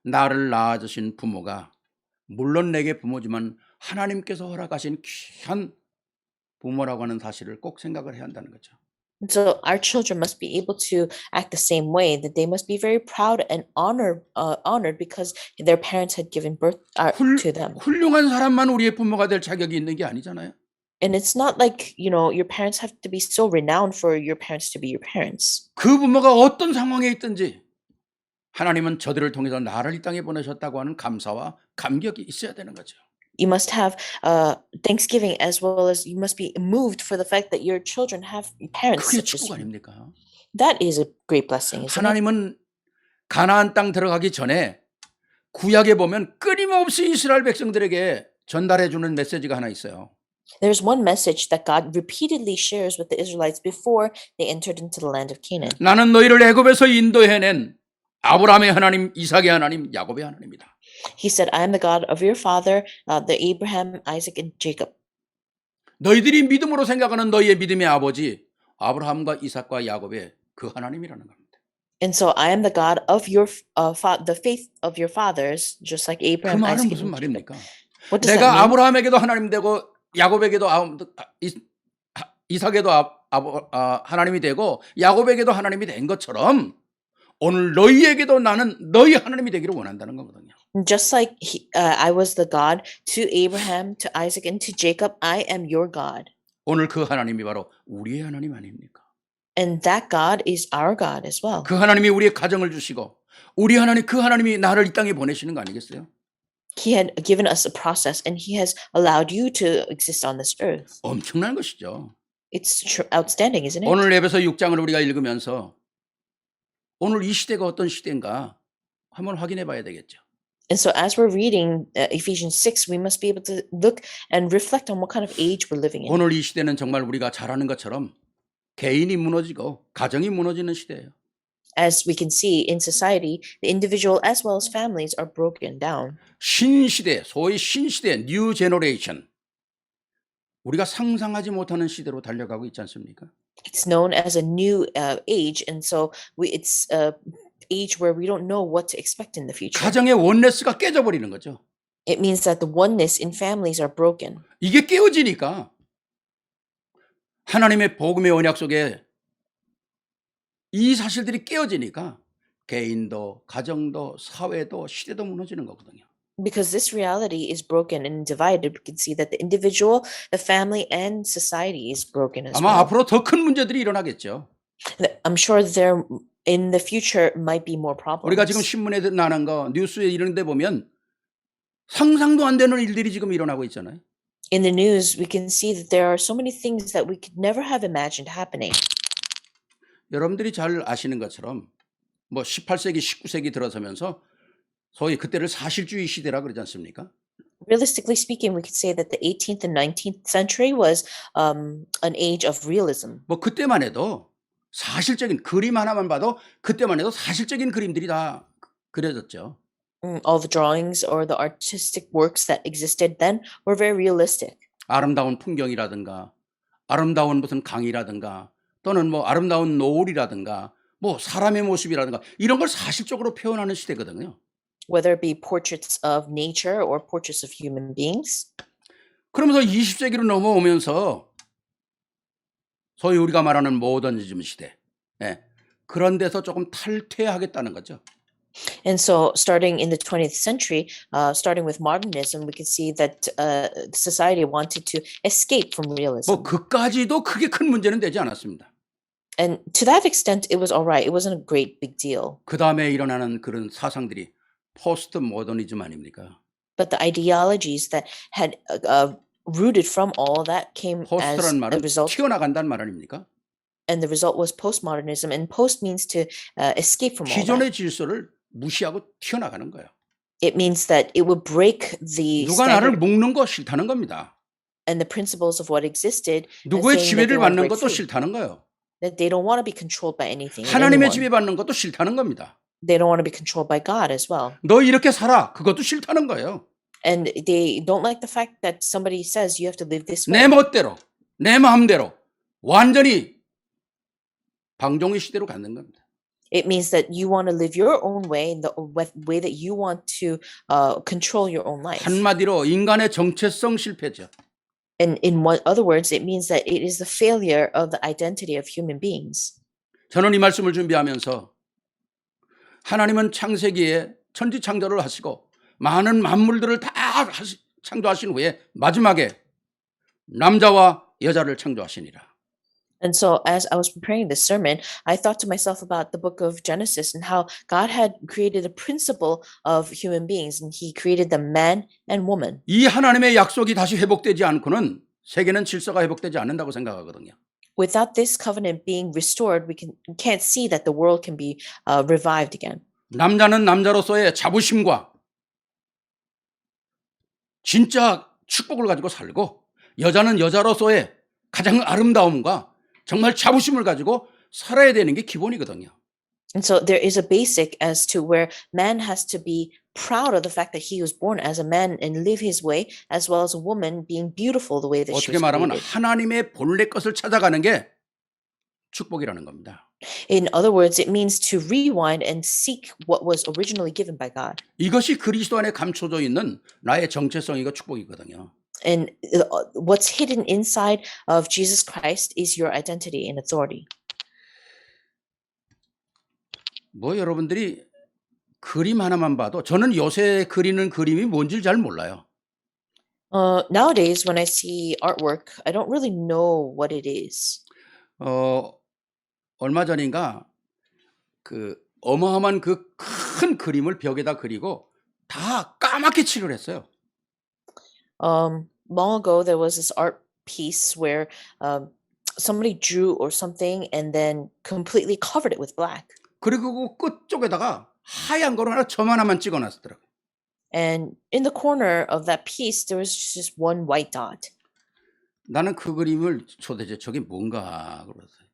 나를 낳아주신 부모가 물론 내게 부모지만 하나님께서 허락하신 귀한 부모라고 하는 사실을 꼭 생각을 해야 한다는 거죠. And so our children must be able to act the same way, that they must be very proud and honored because their parents had given birth to them. 훌륭한 사람만 우리의 부모가 될 자격이 있는 게 아니잖아요. And it's not like, your parents have to be so renowned for your parents to be your parents. 그 부모가 어떤 상황에 있든지 하나님은 저들을 통해서 나를 이 땅에 보내셨다고 하는 감사와 감격이 있어야 되는 거죠. You must have thanksgiving as well as you must be moved for the fact that your children have parents 그게 such as 축복 you. 아닙니까? That is a great blessing, isn't it? 하나님은 가나안 땅 들어가기 전에 구약에 보면 끊임없이 이스라엘 백성들에게 전달해 주는 메시지가 하나 있어요. There's one message that God repeatedly shares with the Israelites before they entered into the land of Canaan. 나는 너희를 애굽에서 인도해낸 아브라함의 하나님, 이삭의 하나님, 야곱의 하나님이다. He said, "I am the God of your father, the Abraham, Isaac, and Jacob." 너희들이 믿음으로 생각하는 너희의 믿음의 아버지 아브라함과 이삭과 야곱의 그 하나님이라는 겁니다. And so I am the God of your the faith of your fathers, just like 그 Abraham, 말은 Isaac, 무슨 and Jacob. 말입니까? What does that 내가 mean? 아브라함에게도 하나님 되고 야곱에게도 이삭에도 하나님이 되고 야곱에게도 하나님이 된 것처럼 오늘 너희에게도 나는 너희 하나님이 되기를 원한다는 거거든요. Just like I was the God to Abraham, to Isaac, and to Jacob, I am your God. 오늘 그 하나님이 바로 우리의 하나님 아닙니까? And that God is our God as well. 그 하나님이 우리의 가정을 주시고 그 하나님이 나를 이 땅에 보내시는 거 아니겠어요? He had given us a process and he has allowed you to exist on this earth. 엄청난 것이죠. It's outstanding, isn't it? 오늘 에베소 6장을 우리가 읽으면서 오늘 이 시대가 어떤 시대인가 한번 확인해 봐야 되겠죠. And so as we're reading Ephesians 6, we must be able to look and reflect on what kind of age we're living in. 오늘 이 시대는 정말 우리가 잘 아는 것처럼 개인이 무너지고 가정이 무너지는 시대예요. As we can see in society, the individual as well as families are broken down. 신시대, 소위 신시대, 뉴 제너레이션. 우리가 상상하지 못하는 시대로 달려가고 있지 않습니까? It's known as a new age, and so it's age where we don't know what to expect in the future. 가정의 원네스가 깨져버리는 거죠. It means that the oneness in families are broken. 이게 깨어지니까 하나님의 복음의 언약 속에 이 사실들이 깨어지니까 개인도 가정도 사회도 시대도 무너지는 거거든요. Because this reality is broken and divided, we can see that the individual, the family, and society is broken as 아마 well. 앞으로 더 큰 문제들이 일어나겠죠. I'm sure there in the future might be more 우리가 지금 problems. 신문에 나는 거 뉴스에 이런 데 보면 상상도 안 되는 일들이 지금 일어나고 있잖아요. In the news, we can see that there are so many things that we could never have imagined happening. 여러분들이 잘 아시는 것처럼 뭐 18세기, 19세기 들어서면서 소위 그때를 사실주의 시대라 그러지 않습니까? Realistically speaking, we could say that the 18th and 19th century was an age of realism. 뭐 그때만 해도 사실적인 그림 하나만 봐도 그때만 해도 사실적인 그림들이 다 그려졌죠. All the drawings or the artistic works that existed then were very realistic. 아름다운 풍경이라든가 아름다운 무슨 강이라든가 또는 뭐 아름다운 노을이라든가 뭐 사람의 모습이라든가 이런 걸 사실적으로 표현하는 시대거든요. Whether it be portraits of nature or portraits of human beings. 그러면서 20세기로 넘어오면서 소위 우리가 말하는 모더니즘 시대, 예, 그런 데서 조금 탈퇴하겠다는 거죠. And so, starting in the 20th century, starting with modernism, we can see that society wanted to escape from realism. 뭐 그까지도 크게 큰 문제는 되지 않았습니다. And to that extent, it was all right. It wasn't a great big deal. 그 다음에 일어나는 그런 사상들이 포스트 모더니즘 아닙니까? But the ideologies that had rooted from all that came as 포스트란 a 말은 result, 튀어나간다는 말 아닙니까? and the result was postmodernism. And post means to escape from all that. 기존의 질서를 무시하고 튀어나가는 거예요. It means that it would break the 누가 나를 standard 묶는 거 싫다는 겁니다. and the principles of what existed, and 누구의 saying that they 지배를 want to 받는 break 것도 free. 싫다는 거예요. That they don't want to be controlled by anything. and 하나님의 anyone. 지배받는 것도 싫다는 겁니다. They don't want to be controlled by God as well. 너 이렇게 살아. 그것도 싫다는 거예요. And they don't like the fact that somebody says you have to live this 내 way. 멋대로, 내 마음대로 완전히 방종의 시대로 갖는 겁니다. It means that you want to live your own way in the way that you want to control your own life. 한마디로 인간의 정체성 실패죠. And in other words, it means that it is the failure of the identity of human beings. 저는 이 말씀을 준비하면서 하나님은 창세기에 천지창조를 하시고 많은 만물들을 다 창조하신 후에 마지막에 남자와 여자를 창조하시니라. And so as I was preparing this sermon, I thought to myself about the book of Genesis and how God had created a principle of human beings and he created them man and woman. 이 하나님의 약속이 다시 회복되지 않고는 세계는 질서가 회복되지 않는다고 생각하거든요. Without this covenant being restored, we can't see that the world can be revived again. 남자는 남자로서의 자부심과 진짜 축복을 가지고 살고 여자는 여자로서의 가장 아름다움과 정말 자부심을 가지고 살아야 되는 게 기본이거든요. And so there is a basic as to where man has to be proud of the fact that he was born as a man and live his way, as well as a woman being beautiful the way that she 어떻게 was 말하면 created. 하나님의 본래 것을 찾아가는 게 축복이라는 겁니다. In other words, it means to rewind and seek what was originally given by God. 이것이 그리스도 안에 감춰져 있는 나의 정체성이고 축복이거든요. And what's hidden inside of Jesus Christ is your identity and authority. 뭐 여러분들이 그림 하나만 봐도 저는 요새 그리는 그림이 뭔지 잘 몰라요. Nowadays, when I see artwork, I don't really know what it is. 얼마 전인가 그 어마어마한 그 큰 그림을 벽에다 그리고 다 까맣게 칠을 했어요. Long ago, there was this art piece where somebody drew or something and then completely covered it with black. 그리고 그 끝쪽에다가 하얀 거로 하나 점 하나만 찍어놨더라고요. And in the corner of that piece, there was just one white dot. 나는 그 그림을 도대체 저게 뭔가 그랬어요.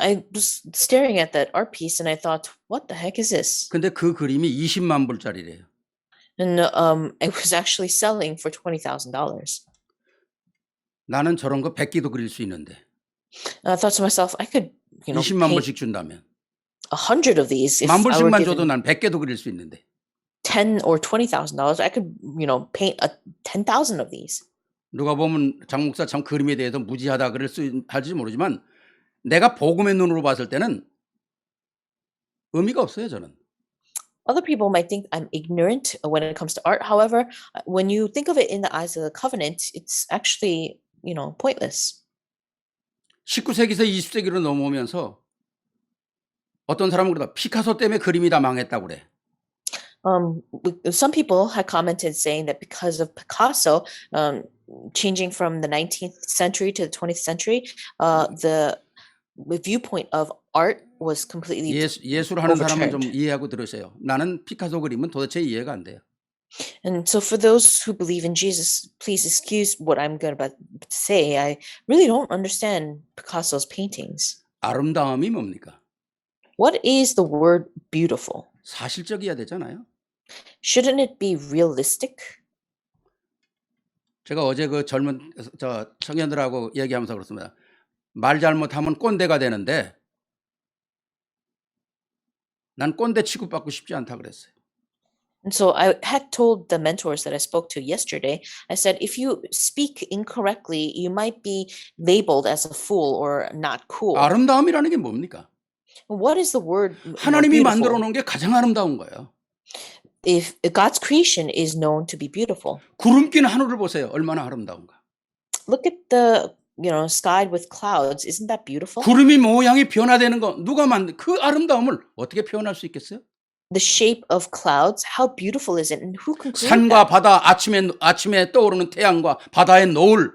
I was staring at that art piece and I thought, what the heck is this? 근데 그 그림이 20만 불짜리래요. And it was actually selling for $20,000. 나는 저런 거 100개도 그릴 수 있는데 And I thought to myself, I could, 20만 paint 불씩 준다면 100 of these if 만 I were 불씩만 줘도 given 난 100개도 그릴 수 있는데 10 or $20,000, I could, paint 10,000 of these. 누가 보면 장 목사 참 그림에 대해서 무지하다 그럴 수 할지 모르지만 내가 복음의 눈으로 봤을 때는 의미가 없어요, 저는. Other people might think I'm ignorant when it comes to art. However, when you think of it in the eyes of the covenant, it's actually, pointless. 19세기에서 20세기로 넘어오면서 어떤 사람은 그러다 피카소 때문에 그림이 다 망했다고 그래. Some people had commented saying that because of Picasso, changing from the 19th century to the 20th century, the viewpoint of art was completely 예술 하는 사람은 좀 overturned. 이해하고 들으세요. 나는 피카소 그림은 도대체 이해가 안 돼요. And so for those who believe in Jesus, please excuse what I'm going about to say. I really don't understand Picasso's paintings. 아름다움이 뭡니까? What is the word beautiful? 사실적이어야 되잖아요. Shouldn't it be realistic? 제가 어제 그 젊은 저 청년들하고 얘기하면서 그렇습니다. 말 잘못하면 꼰대가 되는데 난 꼰대 취급받고 싶지 않다 그랬어요. And so I had told the mentors that I spoke to yesterday, I said, if you speak incorrectly, you might be labeled as a fool or not cool. 아름다움이라는 게 뭡니까? What is the word 하나님이 만들어 beautiful? 놓은 게 가장 아름다운 거예요. If God's creation is known to be beautiful, 구름 낀 하늘을 보세요. 얼마나 아름다운가. look at the sky with clouds. Isn't that beautiful? 구름이 모양이 변화되는 거 누가 만든 그 아름다움을 어떻게 표현할 수 있겠어요? The shape of clouds, how beautiful is it, and who can create 산과 that? 바다, 아침에 떠오르는 태양과 바다의 노을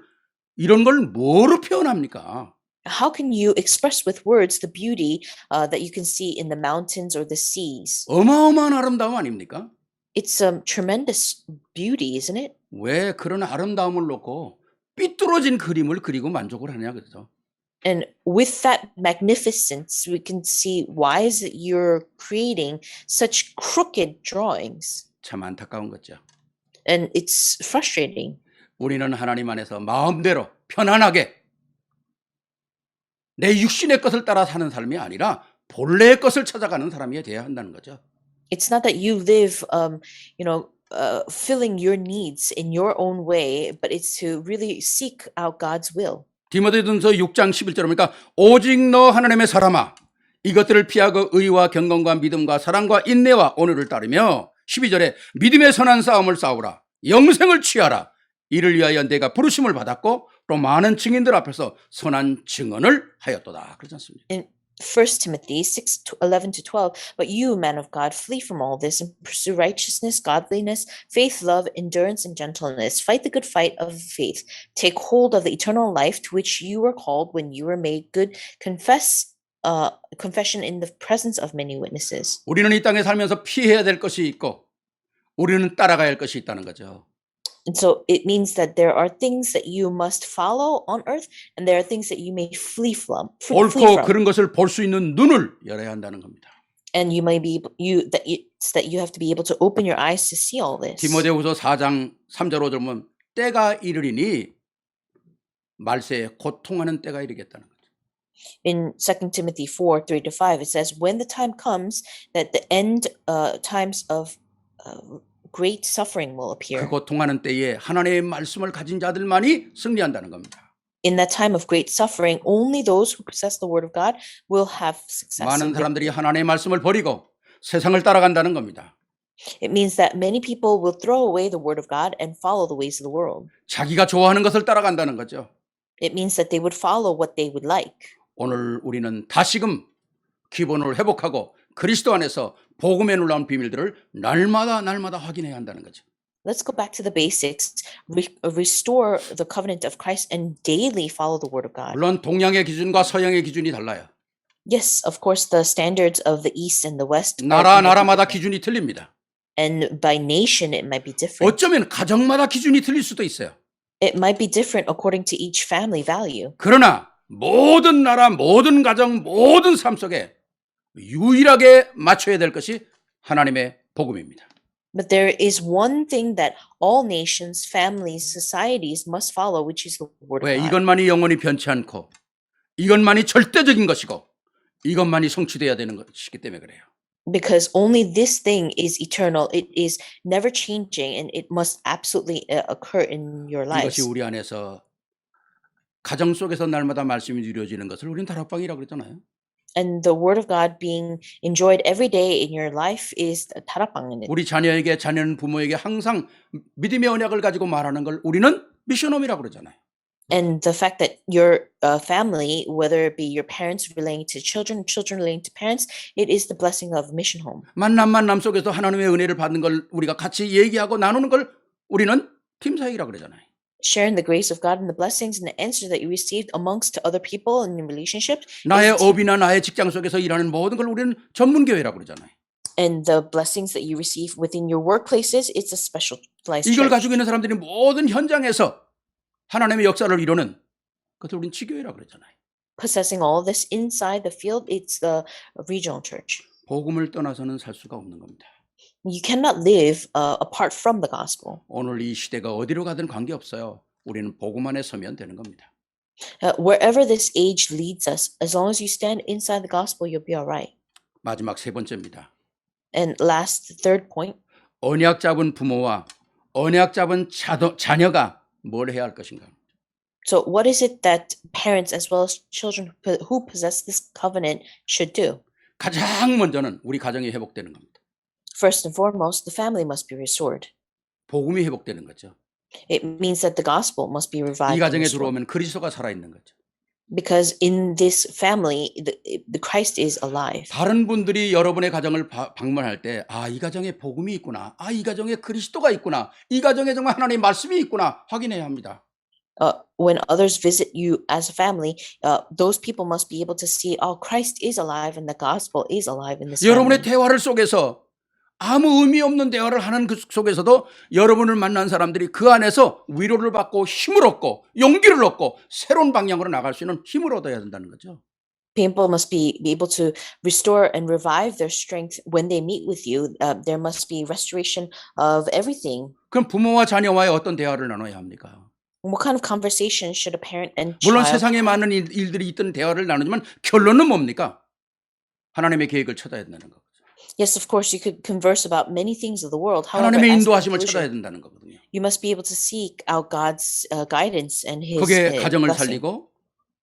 이런 걸 뭐로 표현합니까? How can you express with words the beauty that you can see in the mountains or the seas? 어마어마한 아름다움 아닙니까? It's a tremendous beauty, isn't it? 왜 그런 아름다움을 놓고 삐뚤어진 그림을 그리고 만족을 하냐 그죠? And with that magnificence, we can see why is it you're creating such crooked drawings? 참 안타까운 거죠. And it's frustrating. 우리는 하나님 안에서 마음대로 편안하게 내 육신의 것을 따라 사는 삶이 아니라 본래의 것을 찾아가는 사람이 돼야 한다는 거죠. It's not that you live, filling your needs in your own way, but it's to really seek out God's will. 디모데전서 6장 11절 보니까 오직 너 하나님의 사람아 이것들을 피하고 의와 경건과 믿음과 사랑과 인내와 온유를 따르며 12절에 믿음의 선한 싸움을 싸우라 영생을 취하라 이를 위하여 내가 부르심을 받았고 또 많은 증인들 앞에서 선한 증언을 하였도다 그러지 않습니까? In 1 Timothy 6:11-12, but you, man of God, flee from all this and pursue righteousness, godliness, faith, love, endurance, and gentleness. Fight the good fight of faith. Take hold of the eternal life to which you were called when you were made good. Confession in the presence of many witnesses. 우리는 이 땅에 살면서 피해야 될 것이 있고 우리는 따라가야 할 것이 있다는 거죠. And so it means that there are things that you must follow on earth, and there are things that you may flee from. 옳고 그런 것을 볼 수 있는 눈을 열어야 한다는 겁니다. And you may be that you have to be able to open your eyes to see all this. 디모데후서 4장 3절 5절 보면 때가 이르리니 말세에 고통하는 때가 이르겠다는 거죠. In 2 Timothy 4:3-5, it says, "When the time comes that the end times of great suffering will 그 appear." 고통하는 때에 하나님의 말씀을 가진 자들만이 승리한다는 겁니다. In that time of great suffering, only those who possess the word of God will have success. 많은 사람들이 하나님의 말씀을 버리고 세상을 따라간다는 겁니다. It means that many people will throw away the word of God and follow the ways of the world. 자기가 좋아하는 것을 따라간다는 거죠. It means that they would follow what they would like. 오늘 우리는 다시금 기본을 회복하고 그리스도 안에서 복음에 놀라운 비밀들을 날마다 확인해야 한다는 거죠. Let's go back to the basics, restore the covenant of Christ, and daily follow the word of God. 물론 동양의 기준과 서양의 기준이 달라요. Yes, of course, the standards of the East and the West 나라마다 기준이 틀립니다. and by nation it might be different. 어쩌면 가정마다 기준이 틀릴 수도 있어요. It might be different according to each family value. 그러나 모든 나라, 모든 가정, 모든 삶 속에 유일하게 맞춰야 될 것이 하나님의 복음입니다. But there is one thing that all nations, families, societies must follow, which is the word 왜 of God. 이것만이 영원히 변치 않고 이것만이 절대적인 것이고 이것만이 성취돼야 되는 것이기 때문에 그래요. because only this thing is eternal. It is never changing and it must absolutely occur in your 이것이 lives. 우리 안에서 가정 속에서 날마다 말씀이 이루어지는 것을 우리는 다락방이라고 그랬잖아요. And the word of God being enjoyed every day in your life is 다락방. 우리 자녀에게 자녀는 부모에게 항상 믿음의 언약을 가지고 말하는 걸 우리는 미션홈이라고 그러잖아요. And the fact that your family, whether it be your parents relating to children, children relating to parents, it is the blessing of mission home. 만남 속에서 하나님의 은혜를 받는 걸 우리가 같이 얘기하고 나누는 걸 우리는 팀 사역이라고 그러잖아요. Sharing the grace of God and the blessings and the answers that you received amongst other people in relationships. 나의 업이나 나의 직장 속에서 일하는 모든 걸 우리는 전문교회라고 그러잖아요. And the blessings that you receive within your workplaces, it's a specialized 이걸 church. 가지고 있는 사람들이 모든 현장에서 하나님의 역사를 이루는 그것을 우리는 지교회라고 그러잖아요. Possessing all this inside the field, it's the regional church. 복음을 떠나서는 살 수가 없는 겁니다. You cannot live apart from the gospel. 오늘 이 시대가 어디로 가든 관계없어요. 우리는 복음 안에 서면 되는 겁니다. Wherever this age leads us, as long as you stand inside the gospel, you'll be all right. 마지막 세 번째입니다. And last, third point, 언약 잡은 부모와 언약 잡은 자녀가 뭘 해야 할 것인가? so what is it that parents as well as children who possess this covenant should do? 가장 먼저는 우리 가정이 회복되는 겁니다. First and foremost, the family must be restored. 복음이 회복되는 거죠. It means that the gospel must be revived. 이 and 가정에 restored. 들어오면 그리스도가 살아있는 거죠. Because in this family, the Christ is alive. 다른 분들이 여러분의 가정을 방문할 때, 아, 이 가정에 복음이 있구나. 아, 이 가정에 그리스도가 있구나. 이 가정에 정말 하나님의 말씀이 있구나. 확인해야 합니다. When others visit you as a family, those people must be able to see, oh, Christ is alive and the gospel is alive in this 여러분의 family. 대화를 속에서 아무 의미 없는 대화를 하는 그 속에서도 여러분을 만난 사람들이 그 안에서 위로를 받고 힘을 얻고 용기를 얻고 새로운 방향으로 나갈 수 있는 힘을 얻어야 된다는 거죠. People must be able to restore and revive their strength when they meet with you. There must be restoration of everything. 그럼 부모와 자녀와의 어떤 대화를 나눠야 합니까? What kind of conversation should a parent and 물론 child 세상에 많은 일들이 있던 대화를 나누지만 결론은 뭡니까? 하나님의 계획을 찾아야 된다는 거죠. Yes, of course, you could converse about many things of the world. However, 하나님의 as a 인도하심을 찾아야 conclusion, 된다는 거거든요. you must be able to seek out God's guidance and His 그게 가정을 blessing. 살리고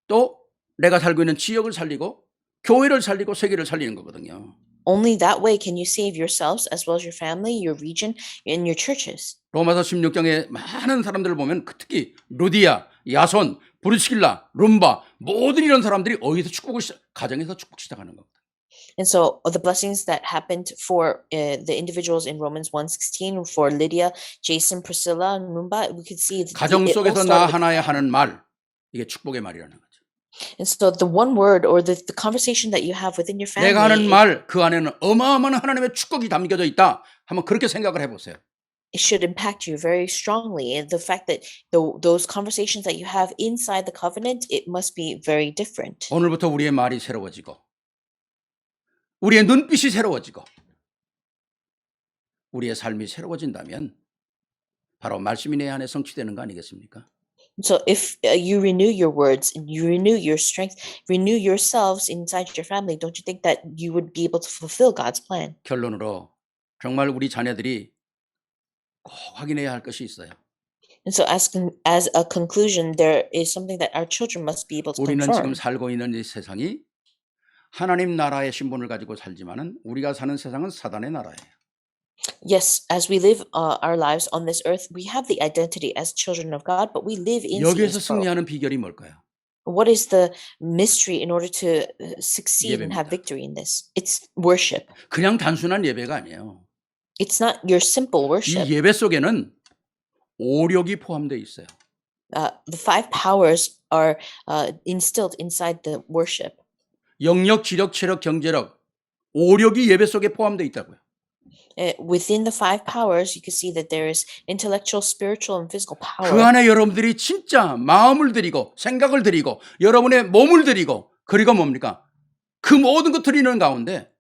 또 내가 살고 있는 지역을 살리고 교회를 살리고 세계를 살리는 거거든요. Only that way can you save yourselves as well as your family, your region, and your churches. 로마서 16장에 많은 사람들을 보면 특히 루디아, 야손, 브리스길라, 룸바 모든 이런 사람들이 어디서 가정에서 축복 시작하는 겁니다. And so the blessings that happened for the individuals in Romans 1:16, for Lydia, Jason, Priscilla, and Mumba, we could see that 가정 it all 속에서 나 started with 하나에 family. 하는 말 이게 축복의 말이라는 거죠. And so the one word or the conversation that you have within your 내가 하는 family, 말 그 안에는 어마어마한 하나님의 축복이 담겨져 있다. 한번 그렇게 생각을 해보세요. it should impact you very strongly. And the fact that those conversations that you have inside the covenant, it must be very different. 오늘부터 우리의 말이 새로워지고 우리의 눈빛이 새로워지고 우리의 삶이 새로워진다면 바로 말씀이 내 안에 성취되는 거 아니겠습니까? So if you renew your words and you renew your strength, renew yourselves inside your family, don't you think that you would be able to fulfill God's plan? 결론으로 정말 우리 자녀들이 꼭 확인해야 할 것이 있어요. And so as a conclusion, there is something that our children must be able to 우리는 confirm. 지금 살고 있는 이 세상이 하나님 나라의 신분을 가지고 살지만은 우리가 사는 세상은 사단의 나라예요. Yes, as we live our lives on this earth, we have the identity as children of God, but we live in 여기에서 Satan's world. 승리하는 비결이 뭘까요? What is the mystery in order to succeed and have 예배입니다. victory in this? It's worship. 그냥 단순한 예배가 아니에요. It's not your simple 이 worship. 예배 속에는 오력이 포함되어 있어요. The five powers are instilled inside the worship. 영력, 지력, 체력, 경제력, 오력이 예배 속에 포함되어 있다고요. Within the five powers, you can see that there is intellectual, spiritual, and physical 그 power. 안에 여러분들이 진짜 마음을 들이고 생각을 들이고 여러분의 몸을 들이고 그리고 뭡니까? 그 모든 것 드리는 가운데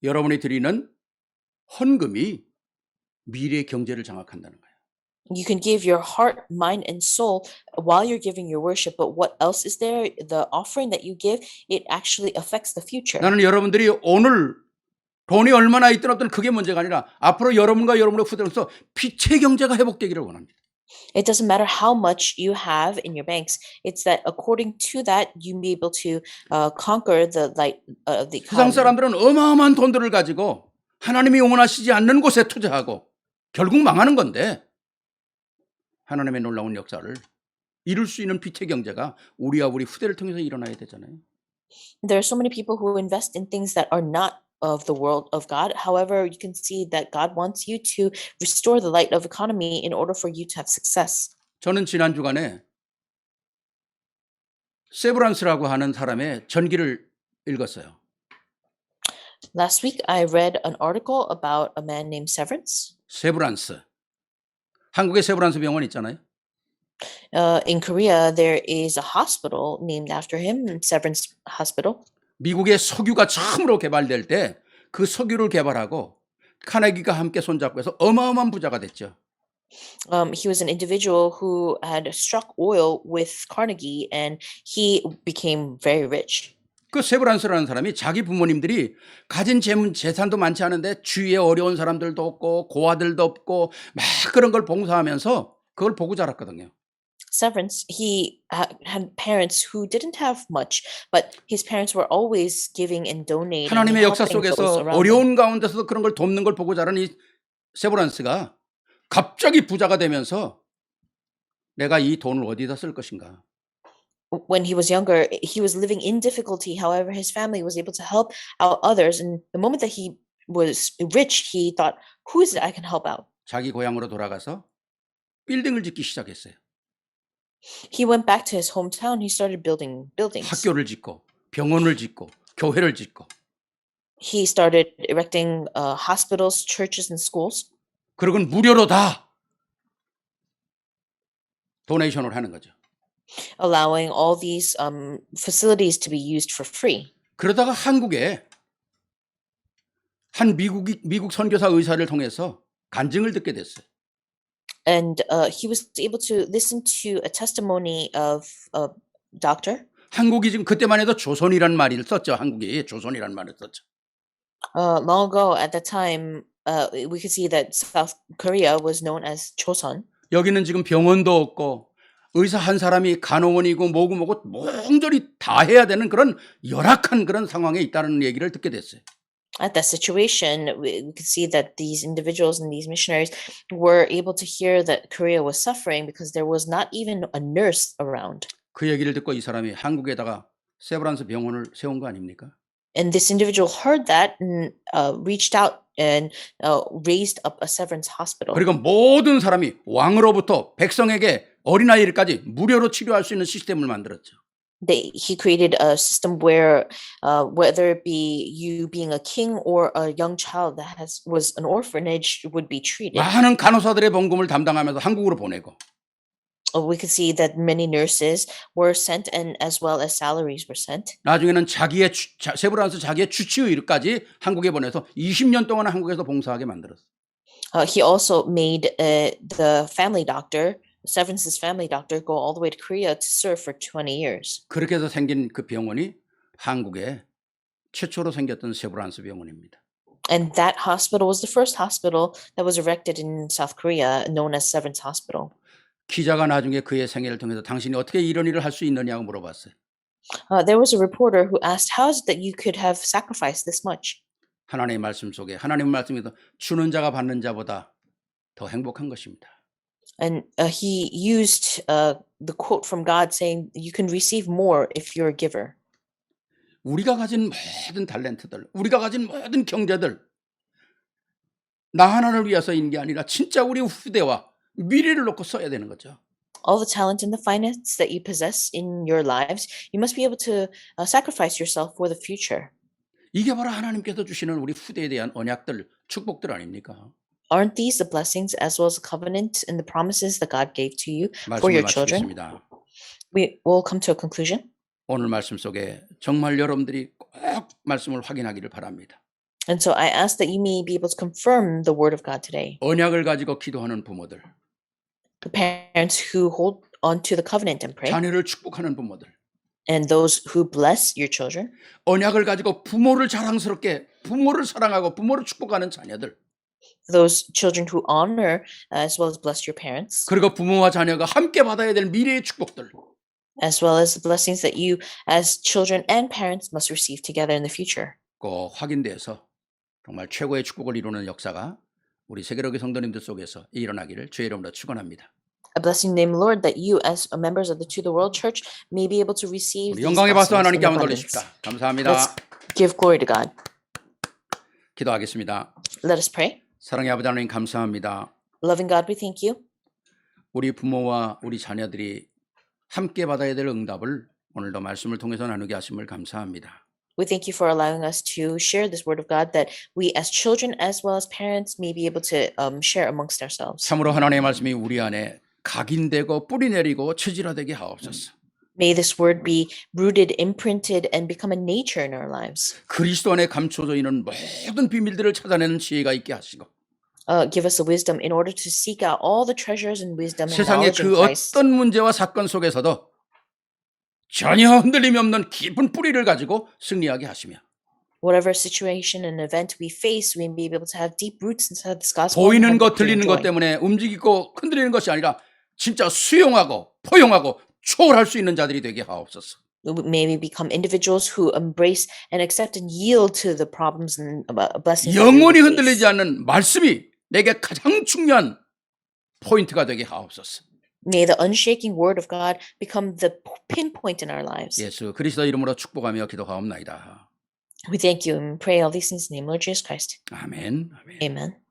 여러분이 드리는 헌금이 미래의 경제를 장악한다는 거예요. You can give your heart, mind, and soul while you're giving your worship, but what else is there? The offering that you give, it actually affects the future. 나는 여러분들이 오늘 돈이 얼마나 있든 어떤 그게 문제가 아니라 앞으로 여러분과 여러분의 후대로서 빛의 경제가 회복되기를 원합니다. It doesn't matter how much you have in your banks. It's that according to that, you be able to conquer the light of the 세상 economy. 사람들은 어마어마한 돈들을 가지고 하나님이 원하시지 않는 곳에 투자하고 결국 망하는 건데 하나님의 놀라운 역사를 이룰 수 있는 빛의 경제가 우리와 우리 후대를 통해서 일어나야 되잖아요. There are so many people who invest in things that are not of the world of God. However, you can see that God wants you to restore the light of economy in order for you to have success. 저는 지난 주간에 세브란스라고 하는 사람의 전기를 읽었어요. Last week, I read an article about a man named Severance. 세브란스. 한국에 세브란스 병원 있잖아요. In Korea, there is a hospital named after him, Severance Hospital. 미국의 석유가 처음으로 개발될 때 그 석유를 개발하고 카네기가 함께 손잡고 해서 어마어마한 부자가 됐죠. He was an individual who had struck oil with Carnegie, and he became very rich. 그 세브란스라는 사람이 자기 부모님들이 가진 재산도 많지 않은데 주위에 어려운 사람들도 없고 고아들도 없고 막 그런 걸 봉사하면서 그걸 보고 자랐거든요. Severance, he had parents who didn't have much, but his parents were always giving and donating and 하나님의 역사 helping those 속에서 around them. 어려운 가운데서도 그런 걸 돕는 걸 보고 자란 이 세브란스가 갑자기 부자가 되면서 내가 이 돈을 어디다 쓸 것인가. When he was younger, he was living in difficulty. However, his family was able to help out others. And the moment that he was rich, he thought, who is it I can help out? 자기 고향으로 돌아가서 빌딩을 짓기 시작했어요. He went back to his hometown. He started building buildings. 학교를 짓고 병원을 짓고 교회를 짓고 He started erecting hospitals, churches, and schools. 그러곤 무료로 다 도네이션을 하는 거죠. Allowing all these facilities to be used for free. 그러다가 한국에 한 미국 선교사 의사를 통해서 간증을 듣게 됐어요. And he was able to listen to a testimony of a doctor. 한국이 지금 그때만 해도 조선이란 말을 썼죠. 한국이 조선이란 말을 썼죠. Long ago, at that time, we could see that South Korea was known as Chosun. 여기는 지금 병원도 없고 의사 한 사람이 간호원이고 뭐고 몽졸이 다 해야 되는 그런 열악한 그런 상황에 있다는 얘기를 듣게 됐어요. At that situation, we could see that these individuals and these missionaries were able to hear that Korea was suffering because there was not even a nurse around. 그 얘기를 듣고 이 사람이 한국에다가 세브란스 병원을 세운 거 아닙니까? And this individual heard that and reached out and raised up a Severance hospital. 그리고 모든 사람이 왕으로부터 백성에게 어린아이들까지 무료로 치료할 수 있는 시스템을 만들었죠. He created a system where whether it be you being a king or a young child that was an orphanage would be treated. 많은 간호사들의 봉급을 담당하면서 한국으로 보내고 We could see that many nurses were sent and as well as salaries were sent. 나중에는 자기의 세브란스 자기의 주치의까지 한국에 보내서 20년 동안 한국에서 봉사하게 만들었어요. He also made the family doctor, Severance's family doctor, go all the way to Korea to serve for 20 years. 그렇게 해서 생긴 그 병원이 한국에 최초로 생겼던 세브란스 병원입니다. And that hospital was the first hospital that was erected in South Korea, known as Severance Hospital. 기자가 나중에 그의 생애를 통해서 당신이 어떻게 이런 일을 할 수 있느냐고 물어봤어요. There was a reporter who asked, how is it that you could have sacrificed this much? 하나님의 말씀 속에 하나님의 말씀에서 주는 자가 받는 자보다 더 행복한 것입니다. And he used the quote from God saying, you can receive more if you're a giver. 우리가 가진 모든 탤런트들, 우리가 가진 모든 경제들 나 하나를 위해서인 게 아니라 진짜 우리 후대와 미래를 놓고 써야 되는 거죠. All the talent and the finance that you possess in your lives, you must be able to sacrifice yourself for the future. 이게 바로 하나님께서 주시는 우리 후대에 대한 언약들, 축복들 아닙니까? Aren't these the blessings as well as the covenant and the promises that God gave to you for 말씀을 your children? 마치겠습니다. We will come to a conclusion. 오늘 말씀 속에 정말 여러분들이 꼭 말씀을 확인하기를 바랍니다. And so I ask that you may be able to confirm the word of God today. 언약을 가지고 기도하는 부모들, The parents who hold on to the covenant and pray, 자녀를 축복하는 부모들, And those who bless your children, 언약을 가지고 부모를 자랑스럽게 부모를 사랑하고 부모를 축복하는 자녀들, those children who honor as well as bless your parents, 그리고 부모와 자녀가 함께 받아야 될 미래의 축복들, as well as the blessings that you as children and parents must receive together in the future. 꼭 확인돼서 정말 최고의 축복을 이루는 역사가 우리 세계로의 성도님들 속에서 일어나기를 주의 이름으로 축원합니다. A blessing name, Lord, that you as members of the To the World Church may be able to receive 우리 these 영광의 박수 blessings in 하나님께 한번 abundance. 돌리십시다. 감사합니다. Let's give glory to God. 기도하겠습니다. Let us pray. 사랑의 아버지 하나님 감사합니다. Loving God, we thank you. 우리 부모와 우리 자녀들이 함께 받아야 될 응답을 오늘도 말씀을 통해서 나누게 하심을 감사합니다. We thank you for allowing us to share this word of God that we as children as well as parents may be able to share amongst ourselves. 참으로 하나님의 말씀이 우리 안에 각인되고 뿌리 내리고 체질화되게 하옵소서. May this word be rooted, imprinted, and become a nature in our lives. 그리스도 안에 감춰져 있는 모든 비밀들을 찾아내는 지혜가 있게 하시고 Give us the wisdom in order to seek out all the treasures and wisdom and 세상의 knowledge in 그 Christ. 어떤 문제와 사건 속에서도 전혀 흔들림이 없는 깊은 뿌리를 가지고 승리하게 하시며 Whatever situation and event we face, we may be able to have deep roots inside this gospel. and 보이는 have 것 victory 들리는 and 것 joy. 때문에 움직이고 흔들리는 것이 아니라 진짜 수용하고 포용하고 초월할 수 있는 자들이 되게 하옵소서. May we become individuals who embrace and accept and yield to the problems and blessings. that we 영원히 will 흔들리지 face. 않는 말씀이 내게 가장 중요한 포인트가 되게 하옵소서. May the unshaking word of God become the pinpoint in our lives. 예수 그리스도 이름으로 축복하며 기도하옵나이다. We thank you and pray all these things in the name of Lord Jesus Christ. 아멘. 아멘. Amen.